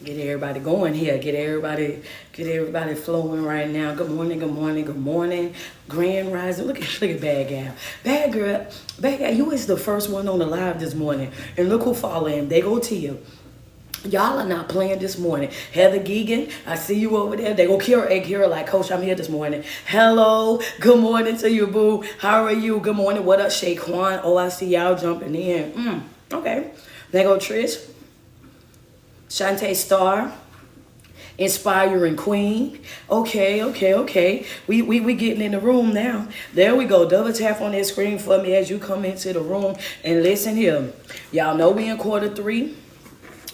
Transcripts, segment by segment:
Get everybody going here. Get everybody flowing right now. Good morning, good morning, good morning. Grand rising. Look at Bad Gal. Bad Gal, you is the first one on the live this morning. And look who following. They go to you. Y'all are not playing this morning. Heather Geegan, I see you over there. They go Kira. Hey, Kira, like, Coach, I'm here this morning. Hello. Good morning to you, boo. How are you? Good morning. What up, Shaquan? Oh, I see y'all jumping in. Okay. They go Trish. Shantae Star. Inspiring Queen. Okay. We getting in the room now. There we go. Double tap on that screen for me as you come into the room. And listen here. Y'all know we in quarter 3.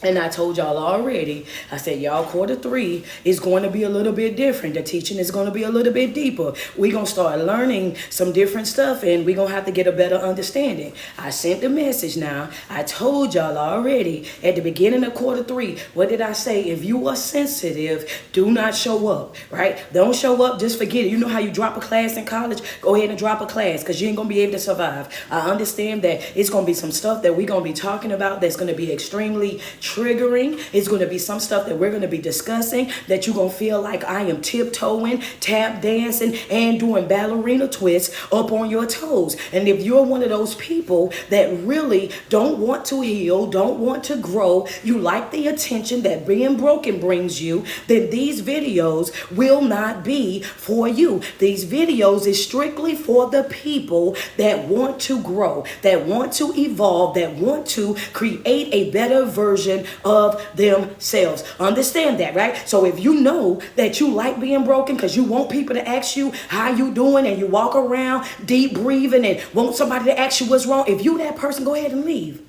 And I told y'all already, I said, y'all, quarter 3 is going to be a little bit different. The teaching is going to be a little bit deeper. We're going to start learning some different stuff, and we're going to have to get a better understanding. I sent the message now. I told y'all already at the beginning of quarter 3, what did I say? If you are sensitive, do not show up, right? Don't show up, just forget it. You know how you drop a class in college? Go ahead and drop a class because you ain't going to be able to survive. I understand that it's going to be some stuff that we're going to be talking about that's going to be extremely triggering. It's going to be some stuff that we're going to be discussing that you're going to feel like I am tiptoeing, tap dancing, and doing ballerina twists up on your toes. And if you're one of those people that really don't want to heal, don't want to grow, you like the attention that being broken brings you, then these videos will not be for you. These videos is strictly for the people that want to grow, that want to evolve, that want to create a better version of themselves. Understand that, right? So if you know that you like being broken because you want people to ask you how you doing, and you walk around deep breathing and want somebody to ask you what's wrong, if you that person, go ahead and leave.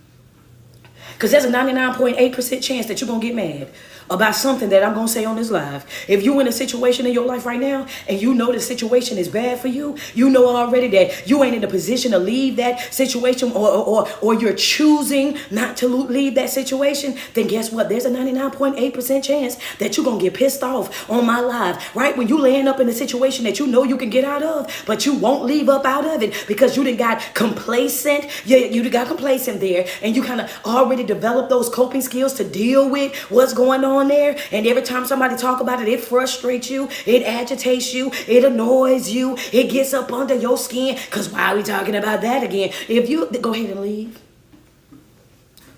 Because there's a 99.8% chance that you're going to get mad about something that I'm going to say on this live. If you're in a situation in your life right now and you know the situation is bad for you, you know already that you ain't in a position to leave that situation, or you're choosing not to leave that situation, then guess what? There's a 99.8% chance that you're going to get pissed off on my live, right? When you land up in a situation that you know you can get out of, but you won't leave up out of it because you done got complacent. You done got complacent there, and you kind of already developed those coping skills to deal with what's going on there. And every time somebody talk about it, it frustrates you, it agitates you, it annoys you, it gets up under your skin. Because why are we talking about that again? If you go ahead and leave.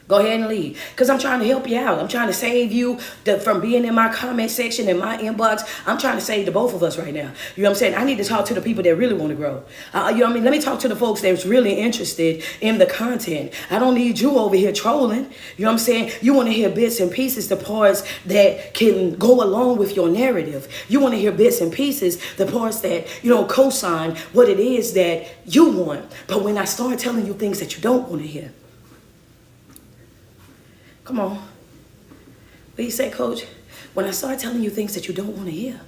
Go ahead and leave. Because I'm trying to help you out. I'm trying to save you from being in my comment section, in my inbox. I'm trying to save the both of us right now. You know what I'm saying? I need to talk to the people that really want to grow. You know what I mean? Let me talk to the folks that's really interested in the content. I don't need you over here trolling. You know what I'm saying? You want to hear bits and pieces, the parts that can go along with your narrative. You want to hear bits and pieces, the parts that, co-sign what it is that you want. But when I start telling you things that you don't want to hear, come on. What do you say, Coach? When I start telling you things that you don't want to hear.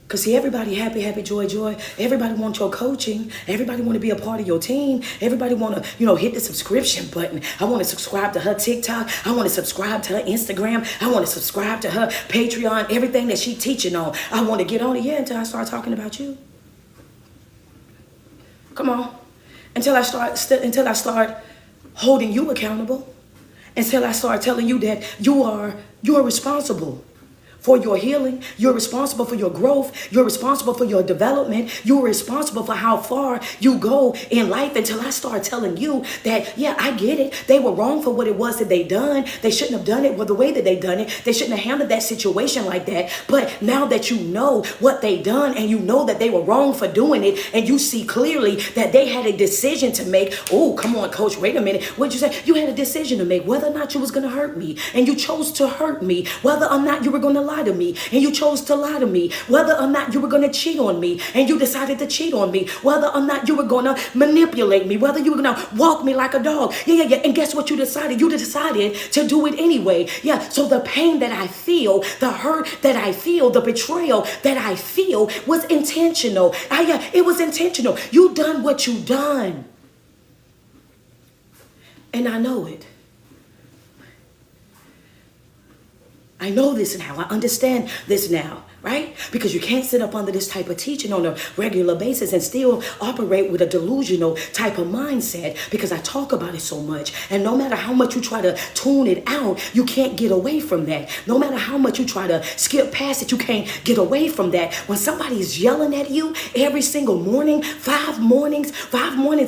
Because see, everybody happy, joy. Everybody wants your coaching. Everybody want to be a part of your team. Everybody want to, hit the subscription button. I want to subscribe to her TikTok. I want to subscribe to her Instagram. I want to subscribe to her Patreon. Everything that she teaching on. I want to get on it, until I start talking about you. Come on. Until I start holding you accountable. Until I start telling you that you are responsible for your healing. You're responsible for your growth. You're responsible for your development. You're responsible for how far you go in life. Until I start telling you that, yeah, I get it. They were wrong for what it was that they done. They shouldn't have done it the way that they done it. They shouldn't have handled that situation like that. But now that you know what they done, and you know that they were wrong for doing it, and you see clearly that they had a decision to make. Oh, come on, Coach, wait a minute. What'd you say? You had a decision to make whether or not you was going to hurt me. And you chose to hurt me. Whether or not you were going to lie to me, and you chose to lie to me. Whether or not you were going to cheat on me, and you decided to cheat on me. Whether or not you were going to manipulate me. Whether you were going to walk me like a dog. Yeah. And guess what you decided? You decided to do it anyway. Yeah. So the pain that I feel, the hurt that I feel, the betrayal that I feel was intentional. It was intentional. You done what you done. And I know it. I know this now. I understand this now. right? Because you can't sit up under this type of teaching on a regular basis and still operate with a delusional type of mindset, because I talk about it so much. And no matter how much you try to tune it out, you can't get away from that. No matter how much you try to skip past it, you can't get away from that. When somebody is yelling at you every single morning, 5 mornings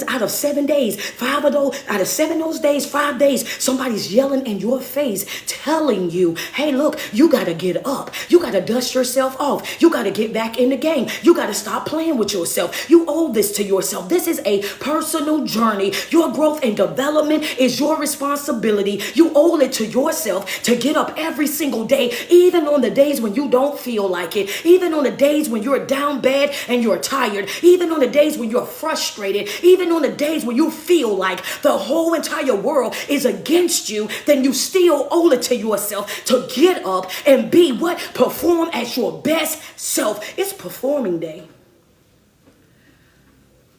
out of 7 days, 5 of those out of 7 those days, 5 days, somebody's yelling in your face, telling you, hey, look, you got to get up. You got to dust yourself off. You got to get back in the game. You got to stop playing with yourself. You owe this to yourself. This is a personal journey. Your growth and development is your responsibility. You owe it to yourself to get up every single day, even on the days when you don't feel like it, even on the days when you're down bad and you're tired, even on the days when you're frustrated, even on the days when you feel like the whole entire world is against you. Then you still owe it to yourself to get up and be what? Perform at your best self. It's performing day.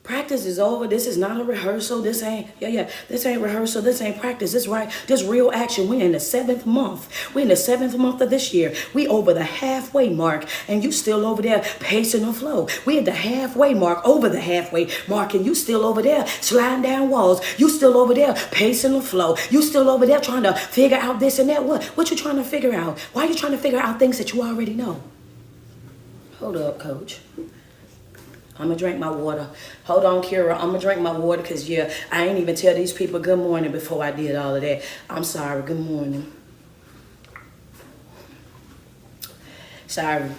Practice is over. This is not a rehearsal. This ain't rehearsal. This ain't practice. This right. This real action. We're in the 7th month. We're in the 7th month of this year. We over the halfway mark, and you still over there pacing the flow. We at the halfway mark, over the halfway mark, and you still over there sliding down walls. You still over there pacing the flow. You still over there trying to figure out this and that. What you trying to figure out? Why are you trying to figure out things that you already know? Hold up, coach. I'm going to drink my water. Hold on, Kira. I'm going to drink my water because, I ain't even tell these people good morning before I did all of that. I'm sorry. Good morning. Sorry.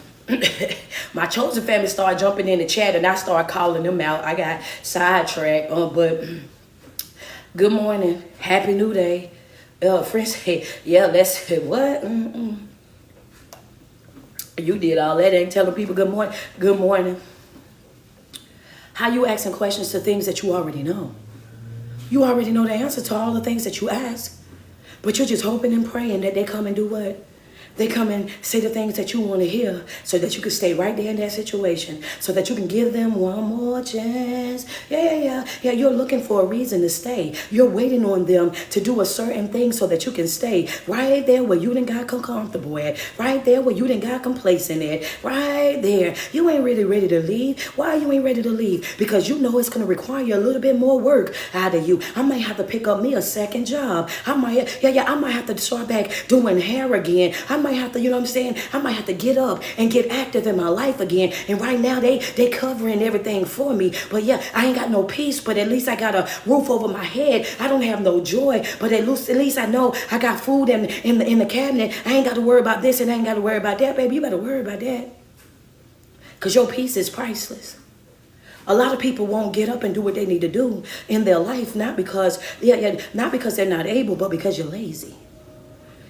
My chosen family started jumping in the chat and I started calling them out. I got sidetracked. But good morning. Happy New Day. Friends say, let's what? You did all that. Ain't telling people good morning. Good morning. How you asking questions to things that you already know? You already know the answer to all the things that you ask. But you're just hoping and praying that they come and do what? They come and say the things that you want to hear so that you can stay right there in that situation, so that you can give them one more chance. Yeah, you're looking for a reason to stay. You're waiting on them to do a certain thing so that you can stay right there where you done got comfortable at, right there where you done got complacent at, right there. You ain't really ready to leave. Why you ain't ready to leave? Because you know it's going to require a little bit more work out of you. I might have to pick up me a second job. I might have to start back doing hair again. I might have to, I might have to get up and get active in my life again. And right now they covering everything for me. But I ain't got no peace, but at least I got a roof over my head. I don't have no joy, but at least I know I got food in the cabinet. I ain't got to worry about this and I ain't got to worry about that, baby. You better worry about that. Because your peace is priceless. A lot of people won't get up and do what they need to do in their life, not because they're not able, but because you're lazy.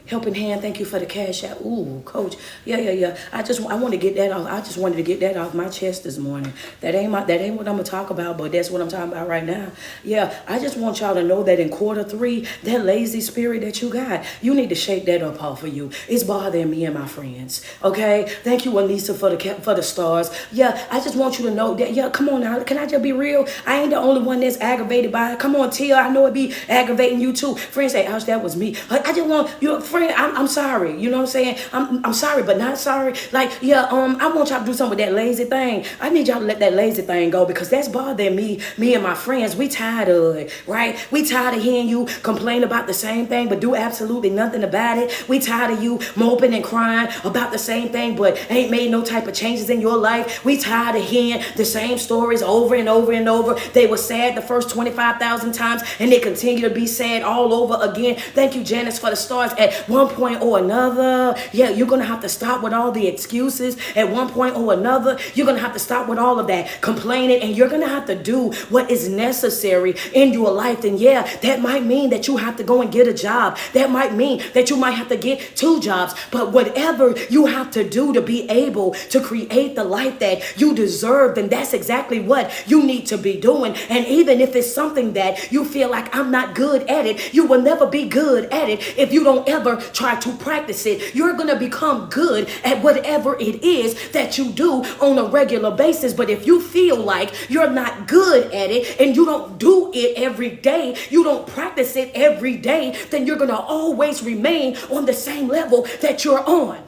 Helping Hand, thank you for the cash out. Ooh, coach. Yeah. I want to get that off. I just wanted to get that off my chest this morning. That ain't what I'm gonna talk about, but that's what I'm talking about right now. Yeah, I just want y'all to know that in Q3, that lazy spirit that you got, you need to shake that up off of you. It's bothering me and my friends. Okay? Thank you, Anissa, for the stars. Yeah, I just want you to know that. Yeah, come on now. Can I just be real? I ain't the only one that's aggravated by it. Come on, Tia. I know it be aggravating you too. Friends say, ouch, that was me. I just want you. Friend, I'm sorry. You know what I'm saying? I'm sorry, but not sorry. I want y'all to do something with that lazy thing. I need y'all to let that lazy thing go because that's bothering me and my friends. We tired of it, right? We tired of hearing you complain about the same thing but do absolutely nothing about it. We tired of you moping and crying about the same thing but ain't made no type of changes in your life. We tired of hearing the same stories over and over and over. They were sad the first 25,000 times and they continue to be sad all over again. Thank you, Janice, for the stars. At one point or another, you're going to have to stop with all the excuses. At one point or another, you're going to have to stop with all of that complaining, and you're going to have to do what is necessary in your life. And that might mean that you have to go and get a job. That might mean that you might have to get 2 jobs. But whatever you have to do to be able to create the life that you deserve, then that's exactly what you need to be doing. And even if it's something that you feel like I'm not good at it, you will never be good at it if you don't ever try to practice it. You're going to become good at whatever it is that you do on a regular basis. But if you feel like you're not good at it and you don't do it every day, you don't practice it every day, then you're going to always remain on the same level that you're on.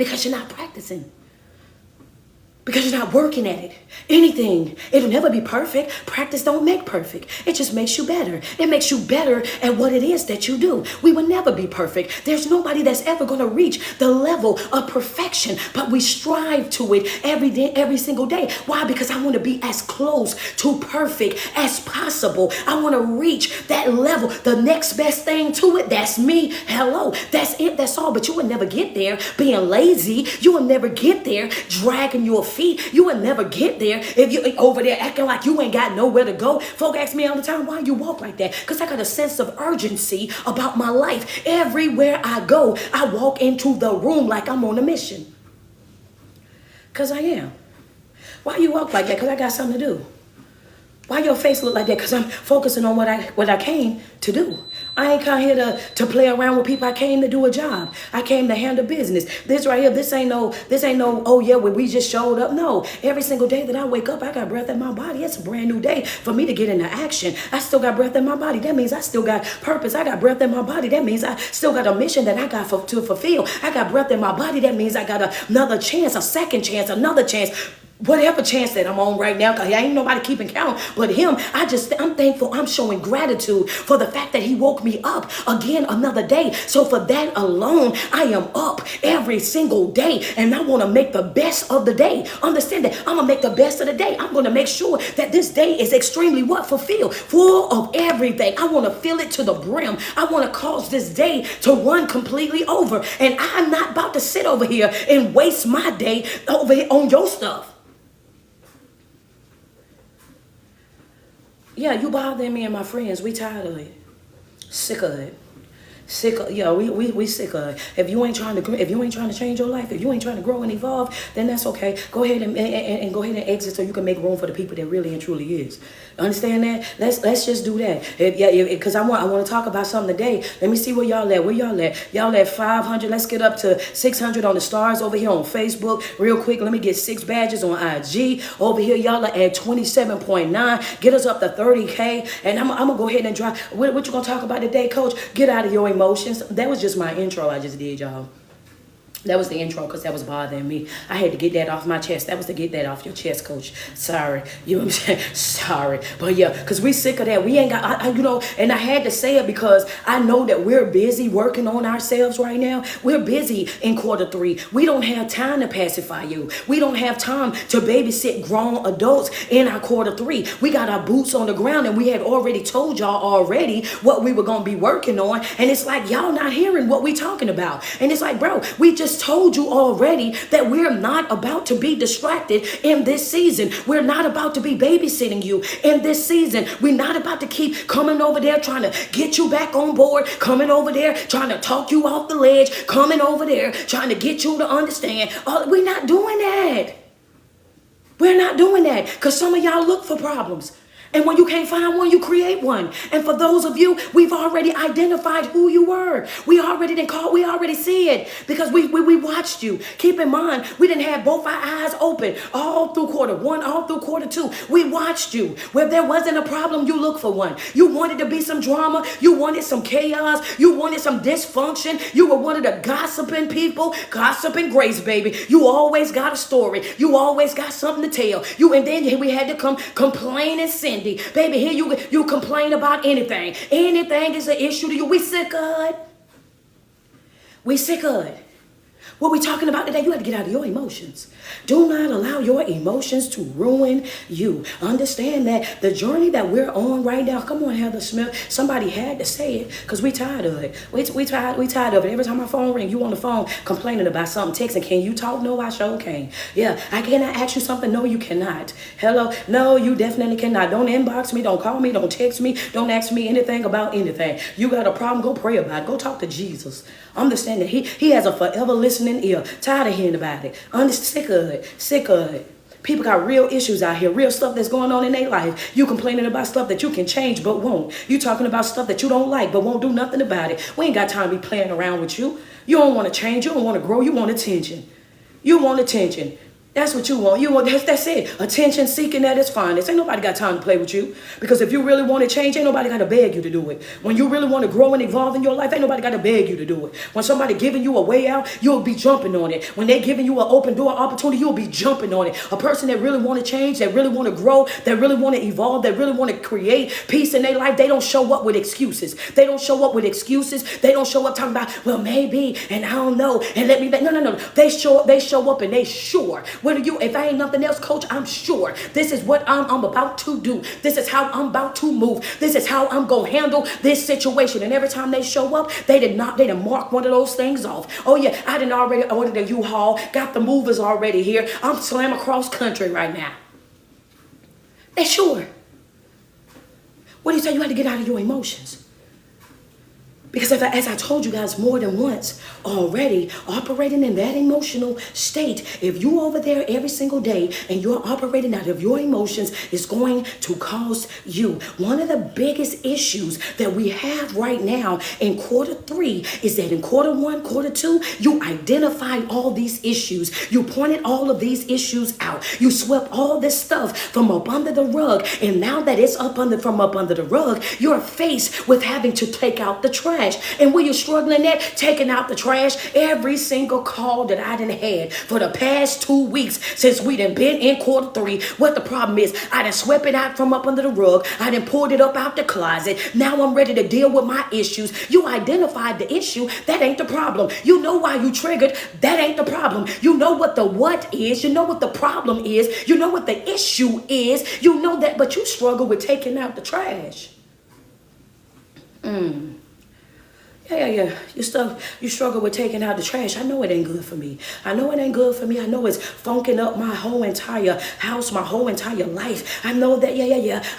Because you're not practicing. Because you're not working at it. Anything, it'll never be perfect. Practice don't make perfect. It just makes you better. It makes you better at what it is that you do. We will never be perfect. There's nobody that's ever going to reach the level of perfection, but we strive to it every day, every single day. Why? Because I want to be as close to perfect as possible. I want to reach that level. The next best thing to it, that's me. Hello. That's it. That's all. But you will never get there being lazy. You will never get there dragging your feet. You will never get there if you over there acting like you ain't got nowhere to go. Folk ask me all the time, why you walk like that? Because I got a sense of urgency about my life. Everywhere I go, I walk into the room like I'm on a mission. Because I am. Why you walk like that? Because I got something to do. Why your face look like that? Because I'm focusing on what I came to do. I ain't come here to play around with people. I came to do a job. I came to handle business. This right here, this ain't no, oh yeah, well, we just showed up. No, every single day that I wake up, I got breath in my body. It's a brand new day for me to get into action. I still got breath in my body. That means I still got purpose. I got breath in my body. That means I still got a mission that I got to fulfill. I got breath in my body. That means I got another chance, a second chance, another chance. Whatever chance that I'm on right now, because ain't nobody keeping count but him. I'm thankful. I'm showing gratitude for the fact that he woke me up again another day. So for that alone, I am up every single day, and I want to make the best of the day. Understand that I'm going to make the best of the day. I'm going to make sure that this day is extremely fulfilled, full of everything. I want to fill it to the brim. I want to cause this day to run completely over, and I'm not about to sit over here and waste my day over here on your stuff. Yeah, you bothering me and my friends. We tired of it. Sick of it. Sick of, yeah, we sick of it. If you ain't trying to change your life, if you ain't trying to grow and evolve, then that's okay. Go ahead and go ahead and exit so you can make room for the people that really and truly is. Understand that? Let's just do that. Because I want to talk about something today. Let me see where y'all at. Where y'all at? Y'all at 500. Let's get up to 600 on the stars over here on Facebook. Real quick, let me get 6 badges on IG. Over here, y'all are at 27.9. Get us up to 30K. And I'm gonna go ahead and drop. What you gonna talk about today, Coach? Get out of your emotions. That was just my intro I just did, y'all. That was the intro because that was bothering me. I had to get that off my chest. That was to get that off your chest, Coach. Sorry. You know what I'm saying? Sorry. But yeah, because we sick of that. We ain't got, and I had to say it because I know that we're busy working on ourselves right now. We're busy in Q3. We don't have time to pacify you. We don't have time to babysit grown adults in our Q3. We got our boots on the ground, and we had already told y'all already what we were going to be working on. And it's like, y'all not hearing what we talking about. And it's like, bro, we just told you already that we're not about to be distracted in this season. We're not about to be babysitting you in this season. We're not about to keep coming over there trying to get you back on board, coming over there trying to talk you off the ledge, coming over there trying to get you to understand. We're not doing that. We're not doing that because some of y'all look for problems. And when you can't find one, you create one. And for those of you, we've already identified who you were. We already see it because we watched you. Keep in mind, we didn't have both our eyes open all through Q1, all through Q2. We watched you. Where there wasn't a problem, you look for one. You wanted to be some drama. You wanted some chaos. You wanted some dysfunction. You were one of the gossiping people. Gossiping grace, baby. You always got a story. You always got something to tell. And then we had to come complain and sin. Baby, here you complain about anything. Anything is an issue to you. We sick of it. We sick of it. What we talking about today, you have to get out of your emotions. Do not allow your emotions to ruin you. Understand that the journey that we're on right now, come on, Heather Smith, somebody had to say it because we tired of it. We tired of it. Every time my phone rings, you on the phone complaining about something, texting, can you talk? No, I sure can. Yeah, I cannot ask you something. No, you cannot. Hello? No, you definitely cannot. Don't inbox me. Don't call me. Don't text me. Don't ask me anything about anything. You got a problem, go pray about it. Go talk to Jesus. Understand that he has a forever listening ear. Tired of hearing about it. Sick of it. Sick of it. People got real issues out here, real stuff that's going on in their life. You complaining about stuff that you can change but won't. You talking about stuff that you don't like but won't do nothing about it. We ain't got time to be playing around with you. You don't want to change. You don't want to grow. You want attention. You want attention. That's what you want. You want that's it. Attention seeking, that is fine. This ain't nobody got time to play with you. Because if you really want to change, ain't nobody got to beg you to do it. When you really want to grow and evolve in your life, ain't nobody got to beg you to do it. When somebody giving you a way out, you'll be jumping on it. When they giving you an open door opportunity, you'll be jumping on it. A person that really want to change, that really want to grow, that really want to evolve, that really want to create peace in their life, they don't show up with excuses. They don't show up with excuses. They don't show up talking about, well, maybe, and I don't know, and let me back. No. They show up and they sure. If I ain't nothing else, coach, I'm sure this is what I'm about to do. This is how I'm about to move. This is how I'm going to handle this situation. And every time they show up, they didn't mark one of those things off. Oh yeah, I didn't already order the U-Haul, got the movers already here. I'm slam across country right now. They sure. What do you say? You had to get out of your emotions. Because as I told you guys more than once already, operating in that emotional state, if you over there every single day and you're operating out of your emotions, is going to cost you. One of the biggest issues that we have right now in quarter 3 is that in quarter 1, quarter 2, you identified all these issues. You pointed all of these issues out. You swept all this stuff from up under the rug. And now that it's from up under the rug, you're faced with having to take out the trash. And were you struggling at taking out the trash? Every single call that I done had for the past 2 weeks since we done been in quarter 3, what the problem is, I done swept it out from up under the rug. I done pulled it up out the closet. Now I'm ready to deal with my issues. You identified the issue. That ain't the problem. You know why you triggered. That ain't the problem. You know what the what is. You know what the problem is. You know what the issue is. You know that, but you struggle with taking out the trash. Yeah. You struggle with taking out the trash. I know it ain't good for me. I know it's funking up my whole entire house, my whole entire life. I know that,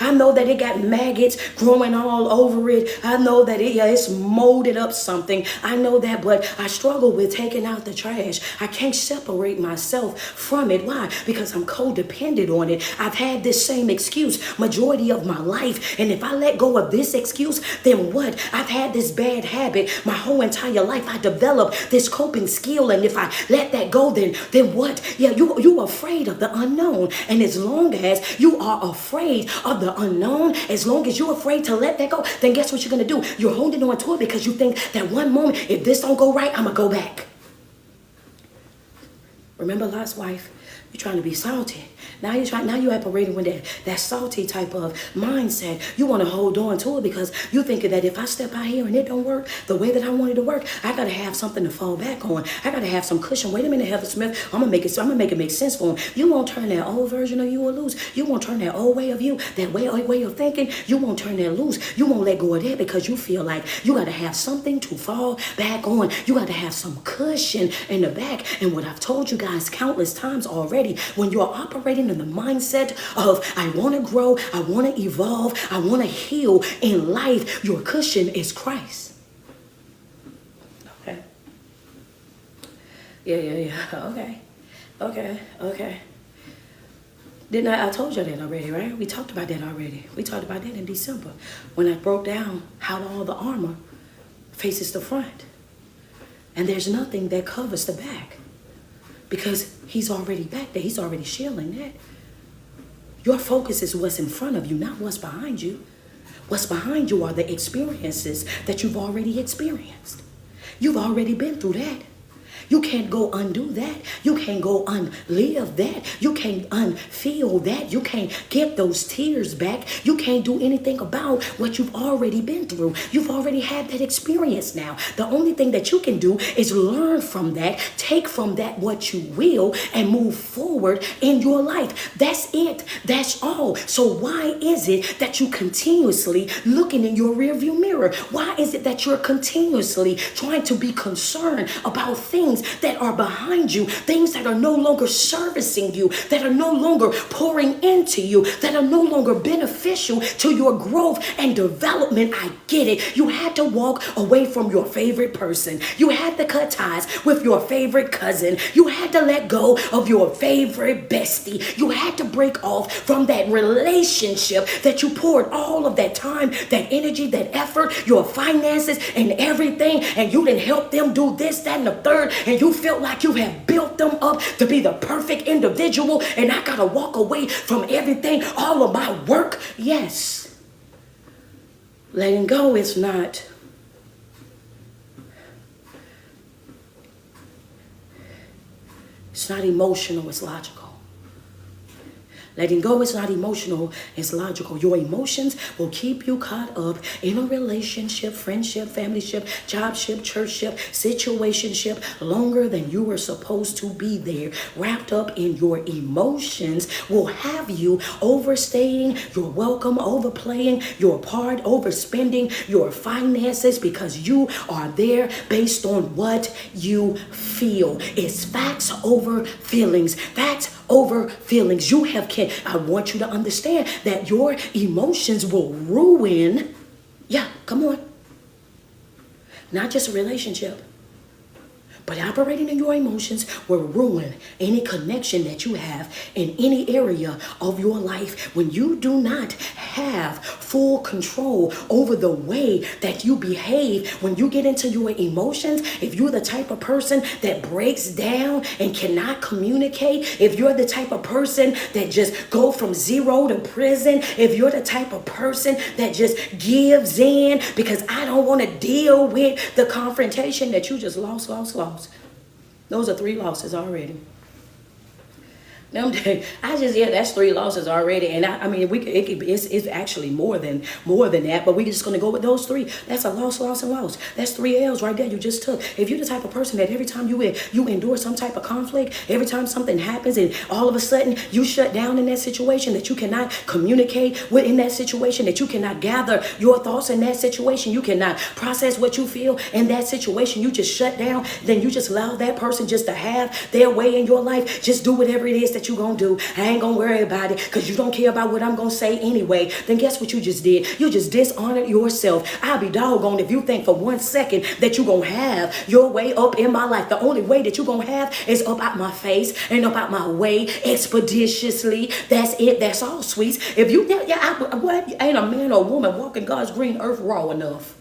I know that it got maggots growing all over it. I know that it's molded up something. I know that, but I struggle with taking out the trash. I can't separate myself from it. Why? Because I'm codependent on it. I've had this same excuse majority of my life. And if I let go of this excuse, then what? I've had this bad habit my whole entire life. I developed this coping skill, and if I let that go, then what? Yeah, you're afraid of the unknown. And as long as you are afraid of the unknown, as long as you're afraid to let that go, then guess what you're gonna do? You're holding on to it because you think that one moment, if this don't go right, I'm gonna go back. Remember Lot's wife? You're trying to be salty. Now you're operating with that salty type of mindset. You want to hold on to it because you thinking that if I step out here and it don't work the way that I want it to work, I gotta have something to fall back on. I gotta have some cushion. Wait a minute, Heather Smith. I'm gonna make it make sense for him. You won't turn that old version of you or loose. You won't turn that old way of you, that way of thinking. You won't turn that loose. You won't let go of that because you feel like you gotta have something to fall back on. You gotta have some cushion in the back. And what I've told you guys countless times already, when you're operating in the mindset of I want to grow, I want to evolve, I want to heal in life, your cushion is Christ. Okay. Yeah. Okay. Didn't I told you that already, right? We talked about that already. We talked about that in December when I broke down how all the armor faces the front. And there's nothing that covers the back. Because he's already back there. He's already shielding that. Your focus is what's in front of you, not what's behind you. What's behind you are the experiences that you've already experienced. You've already been through that. You can't go undo that. You can't go unlive that. You can't unfeel that. You can't get those tears back. You can't do anything about what you've already been through. You've already had that experience now. The only thing that you can do is learn from that, take from that what you will, and move forward in your life. That's it. That's all. So why is it that you continuously looking in your rearview mirror? Why is it that you're continuously trying to be concerned about things that are behind you, things that are no longer servicing you, that are no longer pouring into you, that are no longer beneficial to your growth and development? I get it. You had to walk away from your favorite person. You had to cut ties with your favorite cousin. You had to let go of your favorite bestie. You had to break off from that relationship that you poured all of that time, that energy, that effort, your finances and everything, and you didn't help them do this, that, and the third, and you felt like you have built them up to be the perfect individual, and I gotta walk away from everything, all of my work. Yes. Letting go is not emotional, it's logical. Letting go is not emotional, it's logical. Your emotions will keep you caught up in a relationship, friendship, familyship, jobship, churchship, situationship longer than you were supposed to be there. Wrapped up in your emotions will have you overstating your welcome, overplaying your part, overspending your finances because you are there based on what you feel. It's facts over feelings. Facts over feelings. I want you to understand that your emotions will ruin, come on, not just a relationship, but operating in your emotions will ruin any connection that you have in any area of your life when you do not have full control over the way that you behave. When you get into your emotions, if you're the type of person that breaks down and cannot communicate, if you're the type of person that just go from zero to prison, if you're the type of person that just gives in because I don't want to deal with the confrontation that you just lost. Those are 3 losses already. That's 3 losses already, and I mean, it's actually more than that, but we're just gonna go with those 3. That's a loss, and loss. That's 3 L's right there you just took. If you're the type of person that every time you endure some type of conflict, every time something happens, and all of a sudden you shut down in that situation, that you cannot communicate with in that situation, that you cannot gather your thoughts in that situation, you cannot process what you feel in that situation, you just shut down, then you just allow that person just to have their way in your life, just do whatever it is that you gonna do. I ain't gonna worry about it because you don't care about what I'm gonna say anyway. Then guess what you just did? You just dishonored yourself. I'll be doggone if you think for 1 second that you gonna have your way up in my life. The only way that you gonna have is up out my face and up out my way expeditiously. That's it. That's all, sweets. If you ain't a man or woman walking God's green earth raw enough.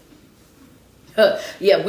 We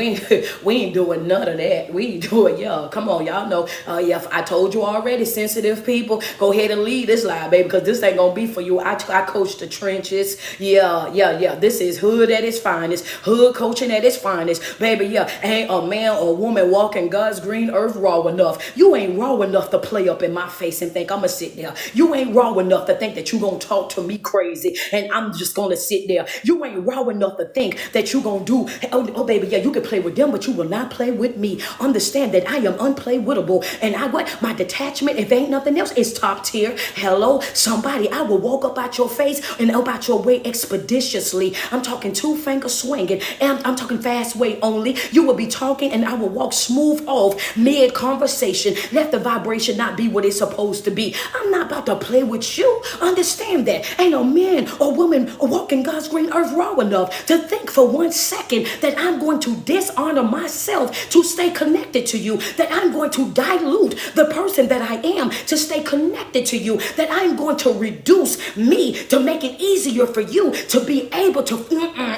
ain't doing none of that. We ain't doing, come on, y'all know. I told you already, sensitive people, go ahead and leave this live, baby, because this ain't gonna be for you. I coach the trenches. This is hood at its finest, hood coaching at its finest, baby. Ain't a man or woman walking God's green earth raw enough. You ain't raw enough to play up in my face and think I'm gonna sit there. You ain't raw enough to think that you gonna talk to me crazy and I'm just gonna sit there. You ain't raw enough to think that you gonna do, oh baby, you can play with them, but you will not play with me. Understand that I am unplaywittable, and my detachment, if ain't nothing else, is top tier. Hello, somebody, I will walk up out your face and up out your way expeditiously. I'm talking 2-finger swinging, and I'm talking fast way only. You will be talking, and I will walk smooth off mid conversation. Let the vibration not be what it's supposed to be. I'm not about to play with you. Understand that. Ain't no man or woman walking God's green earth raw enough to think for 1 second that I'm going to dishonor myself to stay connected to you, that I'm going to dilute the person that I am to stay connected to you, that I'm going to reduce me to make it easier for you to be able to,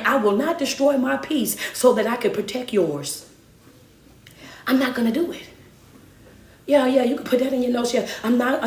I will not destroy my peace so that I can protect yours. I'm not going to do it. You can put that in your notes. I'm not,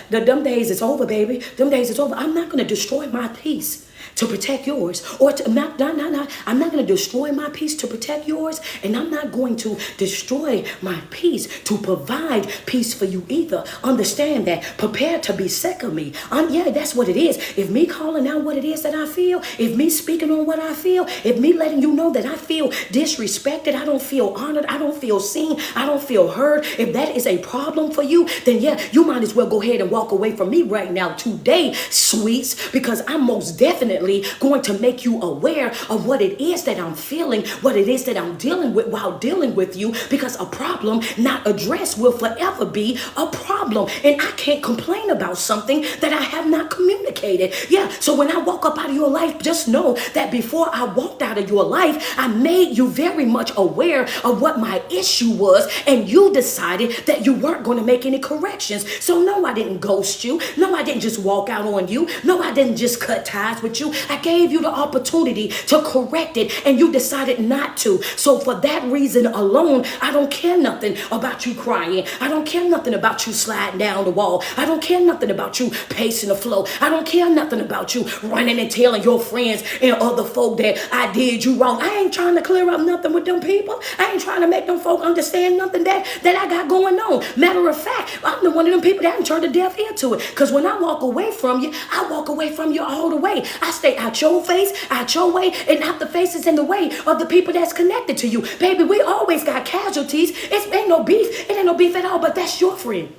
them days is over, baby. Them days is over. I'm not going to destroy my peace to protect yours, or I'm not going to destroy my peace to protect yours, and I'm not going to destroy my peace to provide peace for you either. Understand that. Prepare to be sick of me. That's what it is. If me calling out what it is that I feel, if me speaking on what I feel, if me letting you know that I feel disrespected, I don't feel honored, I don't feel seen, I don't feel heard, if that is a problem for you, then you might as well go ahead and walk away from me right now today, sweets, because I'm most definitely going to make you aware of what it is that I'm feeling, what it is that I'm dealing with while dealing with you, because a problem not addressed will forever be a problem. And I can't complain about something that I have not communicated. So when I walk up out of your life, just know that before I walked out of your life, I made you very much aware of what my issue was, and you decided that you weren't going to make any corrections. So no, I didn't ghost you. No, I didn't just walk out on you. No, I didn't just cut ties with with you. I gave you the opportunity to correct it, and you decided not to. So for that reason alone, I don't care nothing about you crying. I don't care nothing about you sliding down the wall. I don't care nothing about you pacing the floor. I don't care nothing about you running and telling your friends and other folk that I did you wrong. I ain't trying to clear up nothing with them people. I ain't trying to make them folk understand nothing that I got going on. Matter of fact, I'm the one of them people that turned a deaf ear to it. Because when I walk away from you, I walk away from you all the way. I stay out your face, out your way, and out the faces in the way of the people that's connected to you. Baby, we always got casualties. It ain't no beef. It ain't no beef at all, but that's your friend.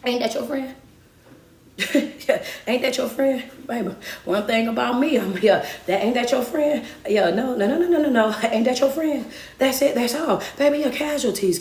Ain't that your friend? Ain't that your friend? Baby, one thing about me, I'm here. Ain't that your friend? Yeah, no. Ain't that your friend? That's it, that's all. Baby, yeah, casualties.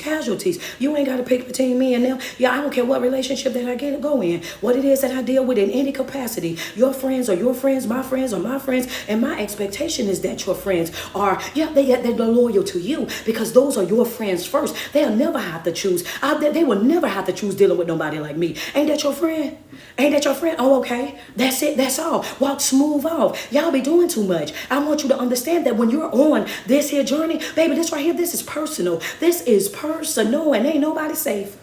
You ain't got to pick between me and them. Yeah, I don't care what relationship that I go in, what it is that I deal with in any capacity. Your friends are your friends, my friends are my friends, and my expectation is that your friends are, they're loyal to you because those are your friends first. They'll never have to choose. They will never have to choose dealing with nobody like me. Ain't that your friend? Ain't that your friend? Oh, okay. That's it. That's all. Walk smooth off. Y'all be doing too much. I want you to understand that when you're on this here journey, baby, this right here, this is personal. This is personal and ain't nobody safe.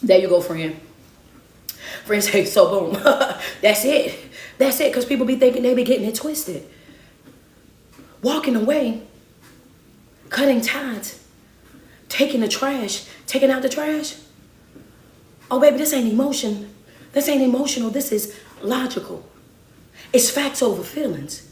There you go, friend. Friends say, so boom. That's it. That's it. Because people be thinking they be getting it twisted. Walking away. Cutting ties. Taking out the trash. Oh, baby, this ain't emotion. This ain't emotional. This is logical. It's facts over feelings.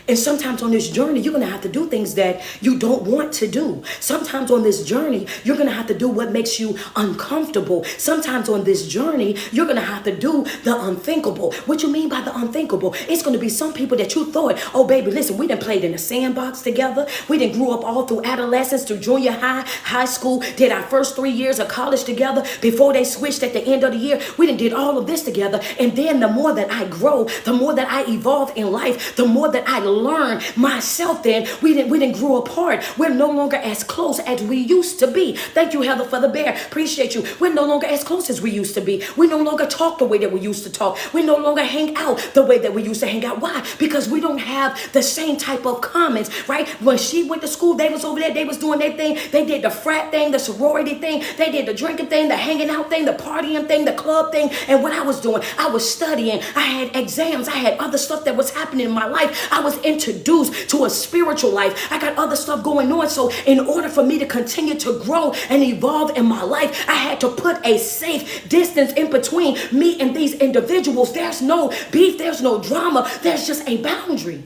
And sometimes on this journey, you're going to have to do things that you don't want to do. Sometimes on this journey, you're going to have to do what makes you uncomfortable. Sometimes on this journey, you're going to have to do the unthinkable. What you mean by the unthinkable? It's going to be some people that you thought, oh, baby, listen, we done played in the sandbox together. We done grew up all through adolescence, through junior high, high school, did our first 3 years of college together before they switched at the end of the year. We done did all of this together. And then the more that I grow, the more that I evolve in life, the more that I learn myself, then we didn't grow apart. We're no longer as close as we used to be. Thank you, Heather, for the bear. Appreciate you. We're no longer as close as we used to be. We no longer talk the way that we used to talk. We no longer hang out the way that we used to hang out. Why? Because we don't have the same type of comments, right? When she went to school, they was over there, they was doing their thing. They did the frat thing, the sorority thing. They did the drinking thing, the hanging out thing, the partying thing, the club thing. And what I was doing, I was studying. I had exams. I had other stuff that was happening in my life. I was introduced to a spiritual life. I got other stuff going on. So in order for me to continue to grow and evolve in my life, I had to put a safe distance in between me and these individuals. There's no beef. There's no drama. There's just a boundary.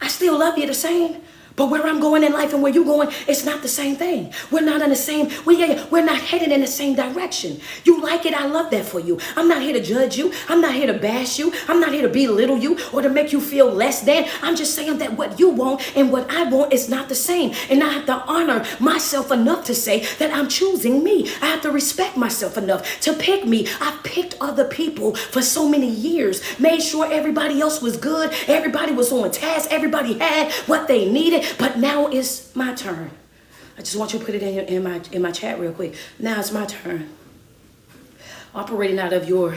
I still love you the same. But where I'm going in life and where you're going, it's not the same thing. We're not in the same, we're not headed in the same direction. You like it, I love that for you. I'm not here to judge you. I'm not here to bash you. I'm not here to belittle you or to make you feel less than. I'm just saying that what you want and what I want is not the same. And I have to honor myself enough to say that I'm choosing me. I have to respect myself enough to pick me. I picked other people for so many years, made sure everybody else was good. Everybody was on task. Everybody had what they needed. But now it's my turn. I just want you to put it in my chat real quick. Now it's my turn. Operating out of your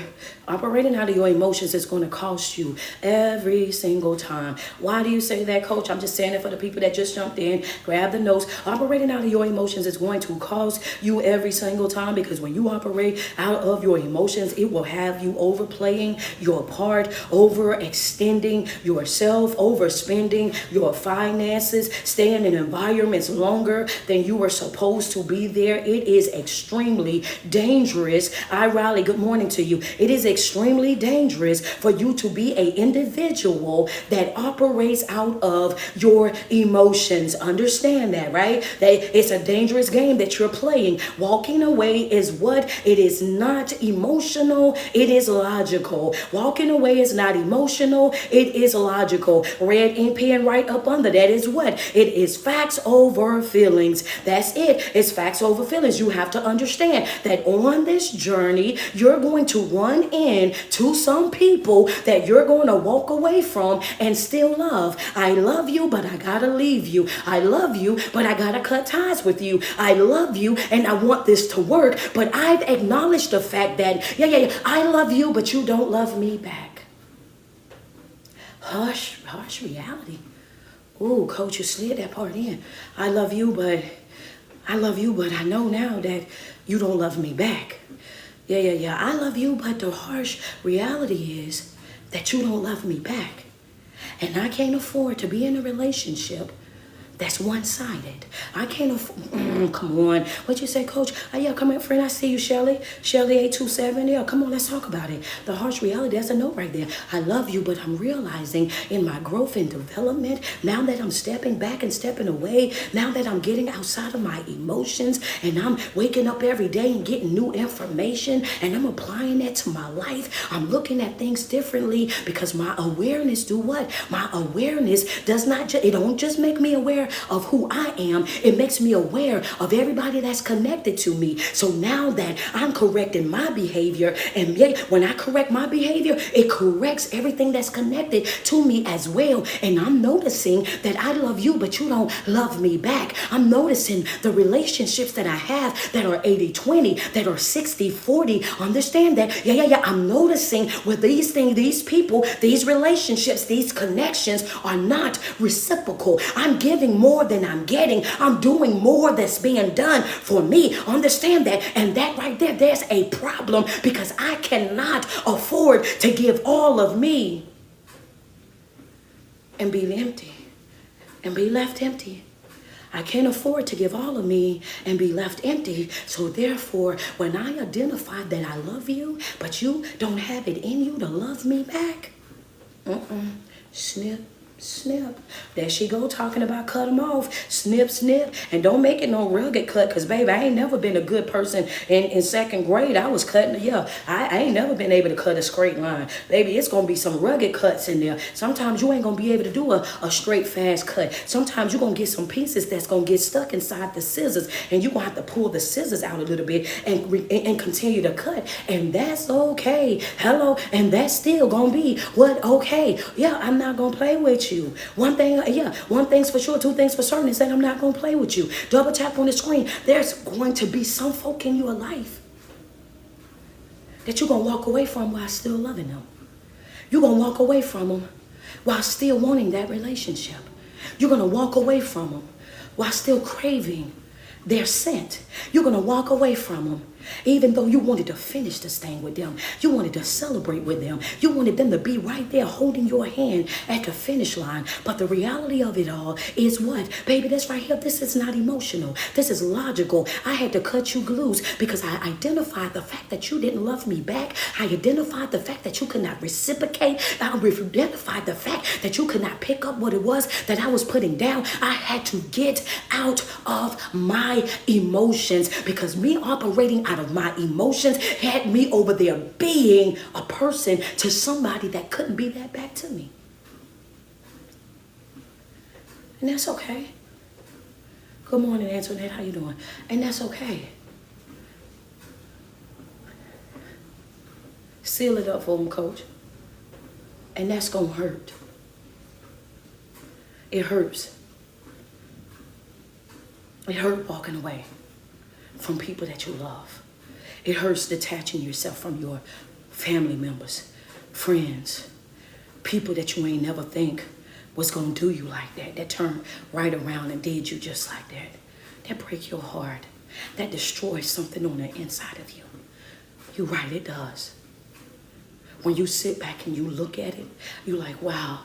emotions is going to cost you every single time. Why do you say that, Coach? I'm just saying it for the people that just jumped in. Grab the notes. Operating out of your emotions is going to cost you every single time, because when you operate out of your emotions, it will have you overplaying your part, overextending yourself, overspending your finances, staying in environments longer than you were supposed to be there. It is extremely dangerous. Good morning to you. It is extremely dangerous for you to be an individual that operates out of your emotions. Understand that, right? It's a dangerous game that you're playing. Walking away is what? It is not emotional. It is logical. Walking away is not emotional. It is logical. Red ink pen right up under that is what? It is facts over feelings. That's it. It's facts over feelings. You have to understand that on this journey, eventually you're going to run into some people that you're going to walk away from and still love. I love you, but I gotta leave you. I love you, but I gotta cut ties with you. I love you and I want this to work, but I've acknowledged the fact that, yeah, I love you, but you don't love me back. Harsh reality. Ooh, coach, you slid that part in. I love you, but I know now that you don't love me back. Yeah. I love you, but the harsh reality is that you don't love me back. And I can't afford to be in a relationship that's one-sided. I can't afford, come on. What you say, coach? Yeah, come here, friend. I see you, Shelly. Shelly 827. Yeah, come on, let's talk about it. The harsh reality, that's a no right there. I love you, but I'm realizing in my growth and development, now that I'm stepping back and stepping away, now that I'm getting outside of my emotions and I'm waking up every day and getting new information and I'm applying that to my life, I'm looking at things differently because my awareness do what? My awareness does not it don't just make me aware of who I am, it makes me aware of everybody that's connected to me. So now that I'm correcting my behavior, and when I correct my behavior, it corrects everything that's connected to me as well. And I'm noticing that I love you, but you don't love me back. I'm noticing the relationships that I have that are 80-20, that are 60-40. Understand that? Yeah. I'm noticing with these things, these people, these relationships, these connections are not reciprocal. I'm giving more than I'm getting. I'm doing more that's being done for me. Understand that? And that right there, there's a problem because I cannot afford to give all of me and be empty and be left empty. I can't afford to give all of me and be left empty. So therefore, when I identify that I love you, but you don't have it in you to love me back, snip. There she go talking about cut them off. Snip. And don't make it no rugged cut, because, baby, I ain't never been a good person in second grade. I was cutting, I ain't never been able to cut a straight line. Baby, it's going to be some rugged cuts in there. Sometimes you ain't going to be able to do a straight, fast cut. Sometimes you're going to get some pieces that's going to get stuck inside the scissors, and you're going to have to pull the scissors out a little bit and continue to cut. And that's okay. Hello. And that's still going to be what? Okay. Yeah, I'm not going to play with you. One thing's for sure, two things for certain is that I'm not going to play with you. Double tap on the screen. There's going to be some folk in your life that you're going to walk away from while still loving them. You're going to walk away from them while still wanting that relationship. You're going to walk away from them while still craving their scent. You're going to walk away from them even though you wanted to finish this thing with them. You wanted to celebrate with them. You wanted them to be right there holding your hand at the finish line. But the reality of it all is what? Baby, this right here, this is not emotional. This is logical. I had to cut you loose because I identified the fact that you didn't love me back. I identified the fact that you could not reciprocate. I identified the fact that you could not pick up what it was that I was putting down. I had to get out of my emotions because me operating out of my emotions had me over there being a person to somebody that couldn't be that back to me. And that's okay. Good morning, Antoinette. How you doing? And that's okay. Seal it up for them, coach. And that's going to hurt. It hurts. It hurt walking away from people that you love. It hurts detaching yourself from your family members, friends, people that you ain't never think was going to do you like that, that turned right around and did you just like that. That break your heart. That destroys something on the inside of you. You're right, it does. When you sit back and you look at it, you're like, wow,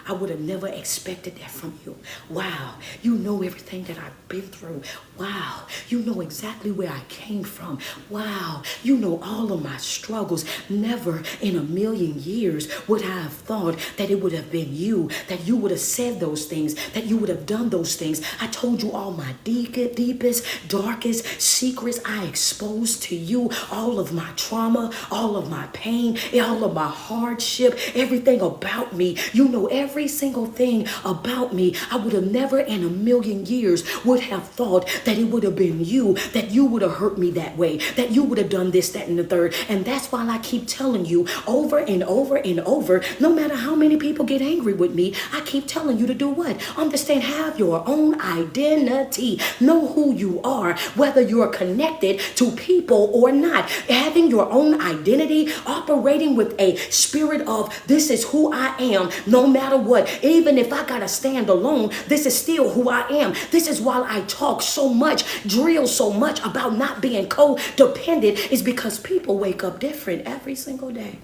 I would have never expected that from you. Wow, you know everything that I've been through. Wow, you know exactly where I came from. Wow, you know all of my struggles. Never in a million years would I have thought that it would have been you, that you would have said those things, that you would have done those things. I told you all my deepest, darkest secrets I exposed to you, all of my trauma, all of my pain, all of my hardship, everything about me. You know everything every single thing about me. I would have never in a million years would have thought that it would have been you, that you would have hurt me that way, that you would have done this, that, and the third. And that's why I keep telling you over and over and over, no matter how many people get angry with me, I keep telling you to do what? Understand, have your own identity. Know who you are, whether you're connected to people or not. Having your own identity, operating with a spirit of this is who I am, no matter what. Even if I gotta stand alone, this is still who I am. This is why I talk so much, drill so much about not being codependent, is because people wake up different every single day.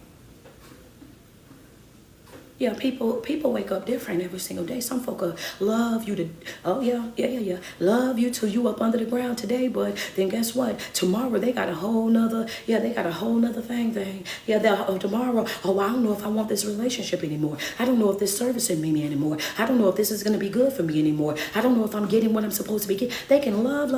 Yeah, people wake up different every single day. Some folk love you to, oh yeah, love you till you up under the ground today, but then guess what? Tomorrow they got a whole nother, thing. Yeah, tomorrow, I don't know if I want this relationship anymore. I don't know if this service in me anymore. I don't know if this is going to be good for me anymore. I don't know if I'm getting what I'm supposed to be getting. They can love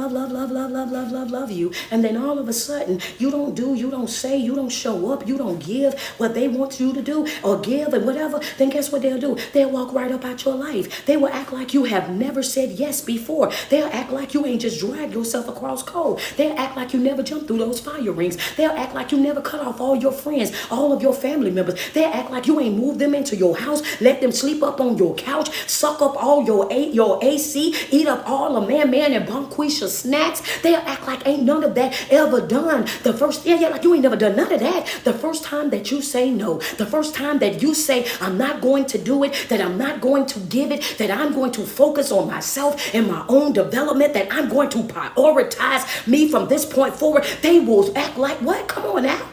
you, and then all of a sudden, you don't do, you don't say, you don't show up, you don't give what they want you to do or give and whatever. Then guess what they'll do? They'll walk right up out your life. They will act like you have never said yes before. They'll act like you ain't just dragged yourself across cold. They'll act like you never jumped through those fire rings. They'll act like you never cut off all your friends, all of your family members. They'll act like you ain't moved them into your house, let them sleep up on your couch, suck up all your AC, eat up all the man and Bonquisha snacks. They'll act like ain't none of that ever done. The first, like you ain't never done none of that. The first time that you say no, the first time that you say, I'm not going to do it, that I'm not going to give it, that I'm going to focus on myself and my own development, that I'm going to prioritize me from this point forward, they will act like what? Come on now.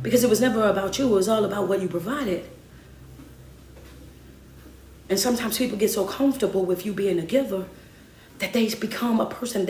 Because it was never about you, it was all about what you provided. And sometimes people get so comfortable with you being a giver that they become a person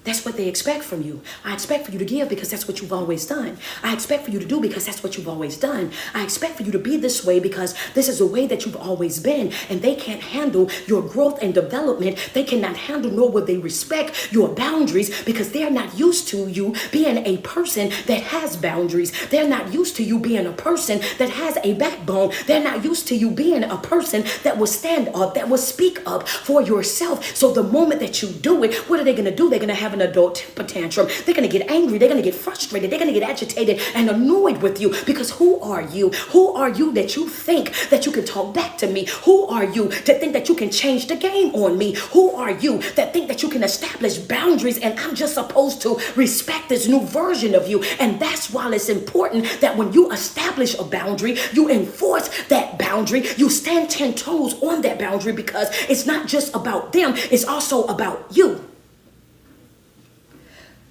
that's what they expect from you. I expect for you to give because that's what you've always done. I expect for you to do because that's what you've always done. I expect for you to be this way because this is the way that you've always been. And they can't handle your growth and development. They cannot handle nor will they respect your boundaries because they're not used to you being a person that has boundaries. They're not used to you being a person that has a backbone. They're not used to you being a person that will stand up, that will speak up for yourself. So the moment that you do it, what are they going to do? They're going to have an adult temper tantrum. They're going to get angry. They're going to get frustrated. They're going to get agitated and annoyed with you because who are you? Who are you that you think that you can talk back to me? Who are you to think that you can change the game on me? Who are you that think that you can establish boundaries and I'm just supposed to respect this new version of you? And that's why it's important that when you establish a boundary, you enforce that boundary. You stand 10 toes on that boundary because it's not just about them. It's also about you.